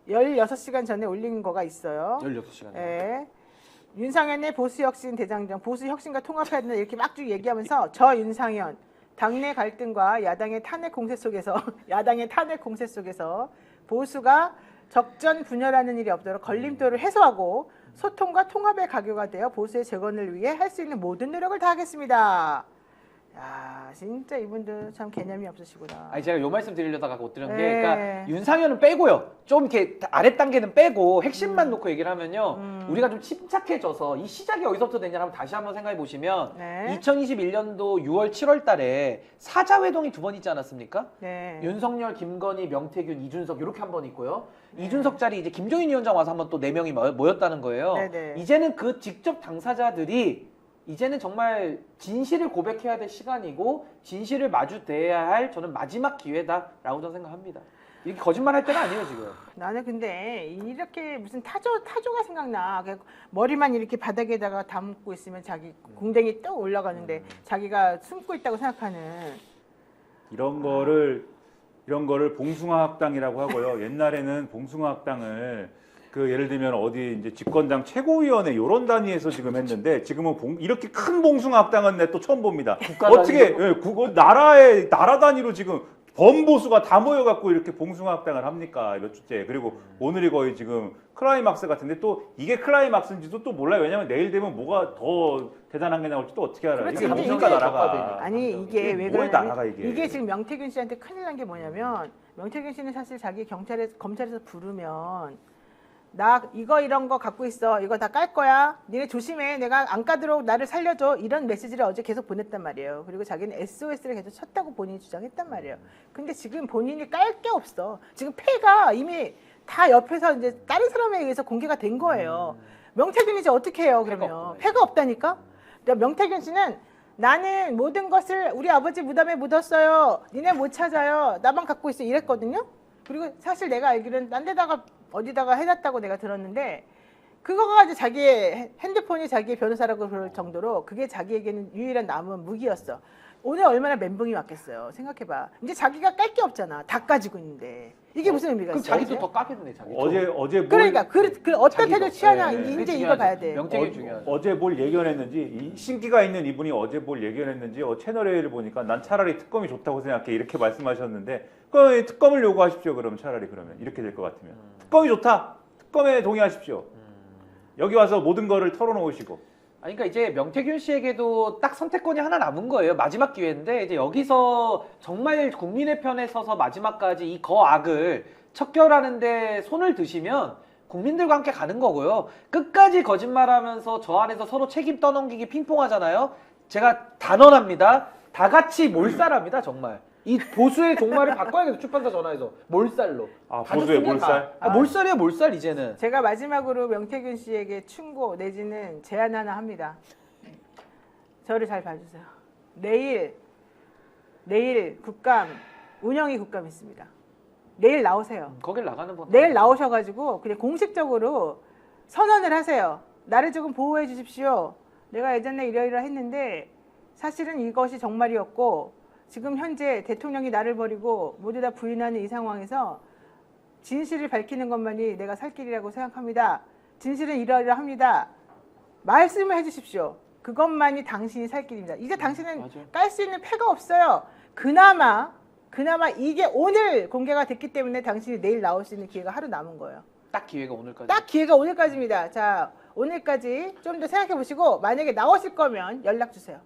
16시간 전에 올린 거가 있어요. 16시간. 예. 윤상현의 보수혁신 대장정, 보수혁신과 통합해야 된다 이렇게 막 쭉 얘기하면서 저 윤상현 당내 갈등과 야당의 탄핵 공세 속에서 보수가 적전 분열하는 일이 없도록 걸림돌을 해소하고 소통과 통합의 가교가 되어 보수의 재건을 위해 할 수 있는 모든 노력을 다하겠습니다. 야, 진짜 이분들 참 개념이 없으시구나. 아니 제가 요 말씀 드리려다가 못 드린 게, 네. 그러니까 윤상현은 빼고요. 좀 이렇게 아래 단계는 빼고 핵심만 놓고 얘기를 하면요, 우리가 좀 침착해져서 이 시작이 어디서부터 되냐면 다시 한번 생각해 보시면, 네. 2021년도 6월, 7월달에 사자회동이 2번 있지 않았습니까? 네. 윤석열, 김건희, 명태균, 이준석 이렇게 한 번 있고요. 이준석 자리 이제 김종인 위원장 와서 한번 또 4명이 모였다는 거예요. 네네. 이제는 그 직접 당사자들이 이제는 정말 진실을 고백해야 될 시간이고 진실을 마주대해야 할 저는 마지막 기회다라고 저는 생각합니다. 이렇게 거짓말 할 때가 아니에요 지금. 나는 근데 이렇게 무슨 타조가 생각나. 그냥 머리만 이렇게 바닥에다가 담고 있으면 자기 공댕이 또 올라가는데 자기가 숨고 있다고 생각하는. 이런 거를 봉숭아학당이라고 하고요. 옛날에는 봉숭아학당을 그 예를 들면 어디 이제 집권당 최고위원회 이런 단위에서 지금 했는데 지금은 이렇게 큰 봉숭아학당은 내 또 처음 봅니다. 국가 어떻게 나라 단위로 지금 범보수가 다 모여갖고 이렇게 봉숭아학당을 합니까? 몇 주째. 그리고 오늘이 거의 지금 클라이막스 같은데 또 이게 클라이막스인지도 또 몰라요. 왜냐면 내일 되면 뭐가 더 대단한 게 나올지 또 어떻게 알아요? 그렇지. 이게 근데 뭡니까 이게 나라가. 아니 이게 왜 뭐에 나라가 그러냐면 이게. 이게 지금 명태균 씨한테 큰일 난 게 뭐냐면 명태균 씨는 사실 자기 검찰에서 부르면 나 이런 거 갖고 있어. 이거 다 깔 거야. 니네 조심해. 내가 안 까도록 나를 살려줘. 이런 메시지를 어제 계속 보냈단 말이에요. 그리고 자기는 SOS를 계속 쳤다고 본인이 주장했단 말이에요. 근데 지금 본인이 깔 게 없어. 지금 패가 이미 다 옆에서 이제 다른 사람에 의해서 공개가 된 거예요. 명태균이 이제 어떻게 해요, 그러면? 패가 없다니까? 그러니까 명태균 씨는 나는 모든 것을 우리 아버지 무덤에 묻었어요. 니네 못 찾아요. 나만 갖고 있어. 이랬거든요. 그리고 사실 내가 알기로는 딴 데다가 어디다가 해놨다고 내가 들었는데 그거가 가지고 자기의 핸드폰이 자기의 변호사라고 그럴 정도로 그게 자기에게는 유일한 남은 무기였어. 오늘 얼마나 멘붕이 왔겠어요. 생각해봐. 이제 자기가 깔 게 없잖아. 다 가지고 있는데 이게 무슨 의미가 그럼 있어? 자기도 더 까겠네 자기. 어제 뭘 그러니까 그 어떤 태도 취하냐 네, 네. 이제 이거 봐야 돼. 명태균 중요하죠. 어제 뭘 예견했는지 이 신기가 있는 이분이 어제 뭘 예견했는지 채널 A를 보니까 난 차라리 특검이 좋다고 생각해 이렇게 말씀하셨는데 특검을 요구하십시오. 그럼 차라리 그러면 이렇게 될 것 같으면 특검이 좋다. 특검에 동의하십시오. 여기 와서 모든 거를 털어놓으시고. 아니, 그러니까 이제 명태균 씨에게도 딱 선택권이 하나 남은 거예요. 마지막 기회인데 이제 여기서 정말 국민의 편에 서서 마지막까지 이 거악을 척결하는데 손을 드시면 국민들과 함께 가는 거고요. 끝까지 거짓말하면서 저 안에서 서로 책임 떠넘기기 핑퐁하잖아요. 제가 단언합니다. 다 같이 몰살합니다. 정말. 이 보수의 종말을 바꿔야겠어. 출판사 전화해서 몰살로. 아, 다 보수의 죽습니다. 몰살? 몰살이에요, 몰살 이제는. 제가 마지막으로 명태균 씨에게 충고 내지는 제안 하나 합니다. 저를 잘 봐주세요. 내일 국감 운영위 국감 있습니다. 내일 나오세요. 거길 나가는 번. 내일 나오셔가지고 그냥 공식적으로 선언을 하세요. 나를 조금 보호해 주십시오. 내가 예전에 이러이러 했는데 사실은 이것이 정말이었고 지금 현재 대통령이 나를 버리고 모두 다 부인하는 이 상황에서 진실을 밝히는 것만이 내가 살 길이라고 생각합니다. 진실은 이러이러합니다. 말씀을 해주십시오. 그것만이 당신이 살 길입니다. 이제 당신은 깔 수 있는 패가 없어요. 그나마 이게 오늘 공개가 됐기 때문에 당신이 내일 나올 수 있는 기회가 하루 남은 거예요. 딱 기회가 오늘까지. 딱 기회가 오늘까지입니다. 자, 오늘까지 좀 더 생각해 보시고 만약에 나오실 거면 연락 주세요.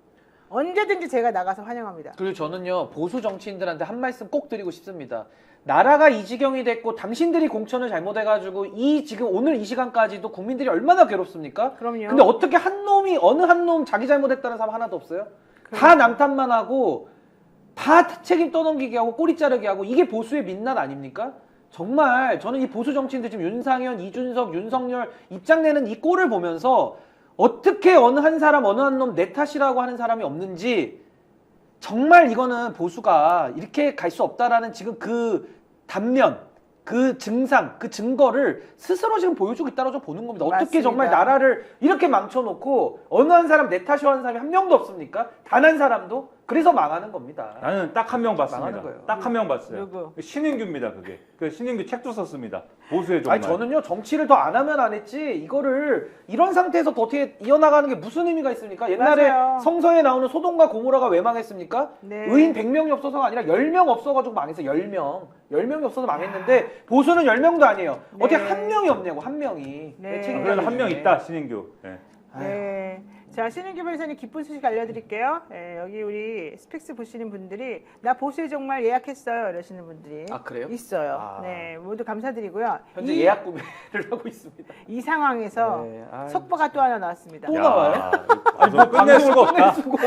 언제든지 제가 나가서 환영합니다. 그리고 저는요, 보수 정치인들한테 한 말씀 꼭 드리고 싶습니다. 나라가 이 지경이 됐고 당신들이 공천을 잘못해가지고 지금 오늘 이 시간까지도 국민들이 얼마나 괴롭습니까? 그럼요. 근데 어떻게 어느 한 놈 자기 잘못했다는 사람 하나도 없어요? 다 남탓만 하고 다 책임 떠넘기게 하고 꼬리 자르게 하고 이게 보수의 민낯 아닙니까? 정말 저는 이 보수 정치인들 지금 윤상현, 이준석, 윤석열 입장 내는 이 꼴을 보면서 어떻게 어느 한 사람 어느 한 놈 내 탓이라고 하는 사람이 없는지 정말 이거는 보수가 이렇게 갈 수 없다라는 지금 그 단면, 그 증상, 그 증거를 스스로 지금 보여주고 있다고 좀 보는 겁니다. 어떻게 맞습니다. 정말 나라를 이렇게 망쳐놓고 어느 한 사람 내 탓이라고 하는 사람이 한 명도 없습니까? 단 한 사람도? 그래서 망하는 겁니다. 나는 딱 한 명 봤습니다. 망하는 거예요. 딱 한 명 봤어요. 누구? 신인규입니다. 그게. 그 신인규 책도 썼습니다. 보수의 종말. 아니 저는요 정치를 더 안 하면 안 했지 이거를 이런 상태에서 더 어떻게 이어나가는 게 무슨 의미가 있습니까? 옛날에 맞아요. 성서에 나오는 소돔과 고모라가 왜 망했습니까? 네. 의인 100명이 없어서가 아니라 10명 없어가지고 망했어요. 10명이 없어서 망했는데 보수는 10명도 아니에요. 네. 어떻게 한 명이 없냐고 한 명이. 네. 내 책임자들 그래도 한 명 중에. 있다 신인규. 네. 네. 자, 신인규 변호사님 기쁜 소식 알려드릴게요. 예, 여기 우리 스픽스 보시는 분들이 나 보수의 정말 예약했어요 이러시는 분들이 아, 그래요? 있어요. 아. 네, 모두 감사드리고요. 현재 예약 구매를 하고 있습니다. 이 상황에서 네, 아유, 속보가 또 하나 나왔습니다. 또 나와요? 아니 뭐 끝낼 수가 없다.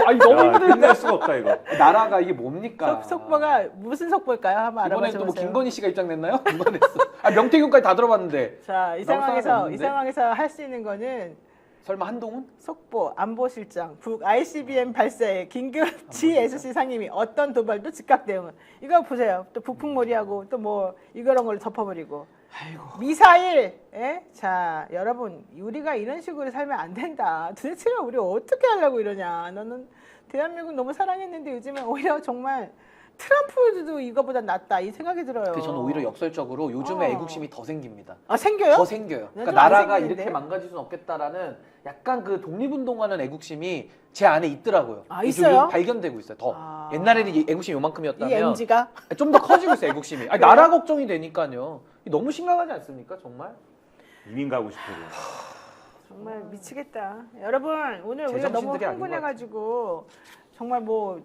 아니 너무 야, 힘든데 끝낼 수가 없다 이거. 나라가 이게 뭡니까? 속보가 무슨 속보일까요? 한번 이번엔 알아보세요. 또 뭐 김건희 씨가 입장냈나요? 김건희 아 명태균까지 다 들어봤는데 자, 이 나올 사람이 상황에서 없는데? 할 수 있는 거는 설마 한동훈? 속보 안보실장 북 ICBM 발사에 긴급 GSC 상임위 어떤 도발도 즉각 대응은 이거 보세요. 또 북풍몰이하고 또 뭐 이런 걸로 덮어버리고 아이고. 미사일. 예? 자 여러분 우리가 이런 식으로 살면 안 된다. 도대체 우리 어떻게 하려고 이러냐. 너는 대한민국 너무 사랑했는데 요즘에 오히려 정말 트럼프도 이거보다 낫다 이 생각이 들어요. 그 저는 오히려 역설적으로 요즘에 어. 애국심이 더 생깁니다. 아 생겨요? 더 생겨요. 그러니까 요즘 안 나라가 생기는데? 이렇게 망가질 수는 없겠다라는 약간 그 독립운동하는 애국심이 제 안에 있더라고요. 아, 요즘 있어요? 발견되고 있어요. 더 아. 옛날에는 이 애국심이 이 요만큼이었다면 MG가 좀 더 커지고 있어요. 애국심이. 아니, 그래요? 나라 걱정이 되니까요. 너무 심각하지 않습니까? 정말. 이민 가고 싶어요. 정말 미치겠다. 여러분 오늘 우리가 너무 제정신들이 아닌 것 흥분해가지고 정말 뭐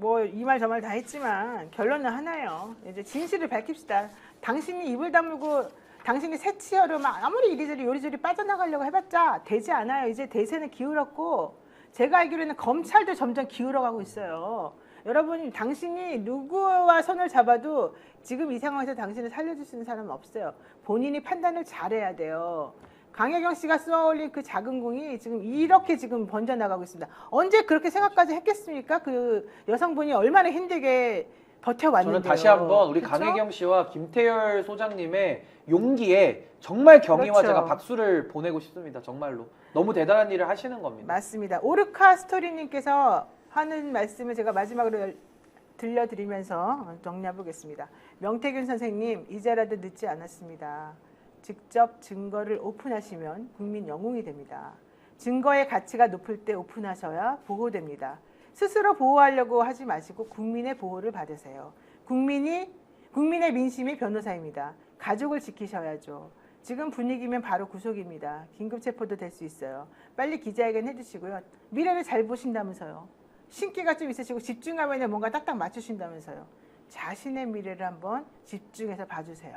이 말 저 말 다 했지만 결론은 하나예요. 이제 진실을 밝힙시다. 당신이 입을 다물고 당신이 새치어로 막 아무리 이리저리 요리조리 빠져나가려고 해봤자 되지 않아요. 이제 대세는 기울었고 제가 알기로는 검찰도 점점 기울어가고 있어요. 여러분 당신이 누구와 손을 잡아도 지금 이 상황에서 당신을 살려줄 수 있는 사람은 없어요. 본인이 판단을 잘해야 돼요. 강혜경 씨가 쏘아올린 그 작은 공이 지금 이렇게 지금 번져나가고 있습니다. 언제 그렇게 생각까지 했겠습니까? 그 여성분이 얼마나 힘들게 버텨왔는데요. 저는 다시 한번 우리 그쵸? 강혜경 씨와 김태열 소장님의 용기에 정말 경의와 그렇죠. 제가 박수를 보내고 싶습니다. 정말로. 너무 대단한 일을 하시는 겁니다. 맞습니다. 오르카 스토리님께서 하는 말씀을 제가 마지막으로 들려드리면서 정리해 보겠습니다. 명태균 선생님, 이제라도 늦지 않았습니다. 직접 증거를 오픈하시면 국민 영웅이 됩니다. 증거의 가치가 높을 때 오픈하셔야 보호됩니다. 스스로 보호하려고 하지 마시고 국민의 보호를 받으세요. 국민의 민심이 변호사입니다. 가족을 지키셔야죠. 지금 분위기면 바로 구속입니다. 긴급 체포도 될 수 있어요. 빨리 기자회견 해주시고요. 미래를 잘 보신다면서요. 신기가 좀 있으시고 집중하면 뭔가 딱딱 맞추신다면서요. 자신의 미래를 한번 집중해서 봐주세요.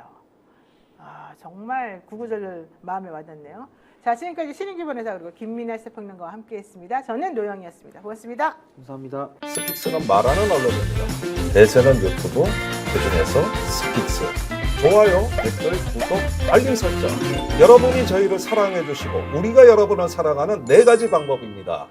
아, 정말 구구절 마음에 와닿네요. 자, 지금까지 신인규 변호사 그리고 김민아 시사평론가와 함께했습니다. 저는 노영이었습니다. 고맙습니다. 감사합니다. 스픽스는 말하는 언론입니다. 대세는 유튜브, 그중에서 스픽스. 좋아요, 댓글, 구독, 알림 설정. 여러분이 저희를 사랑해 주시고 우리가 여러분을 사랑하는 4가지 방법입니다.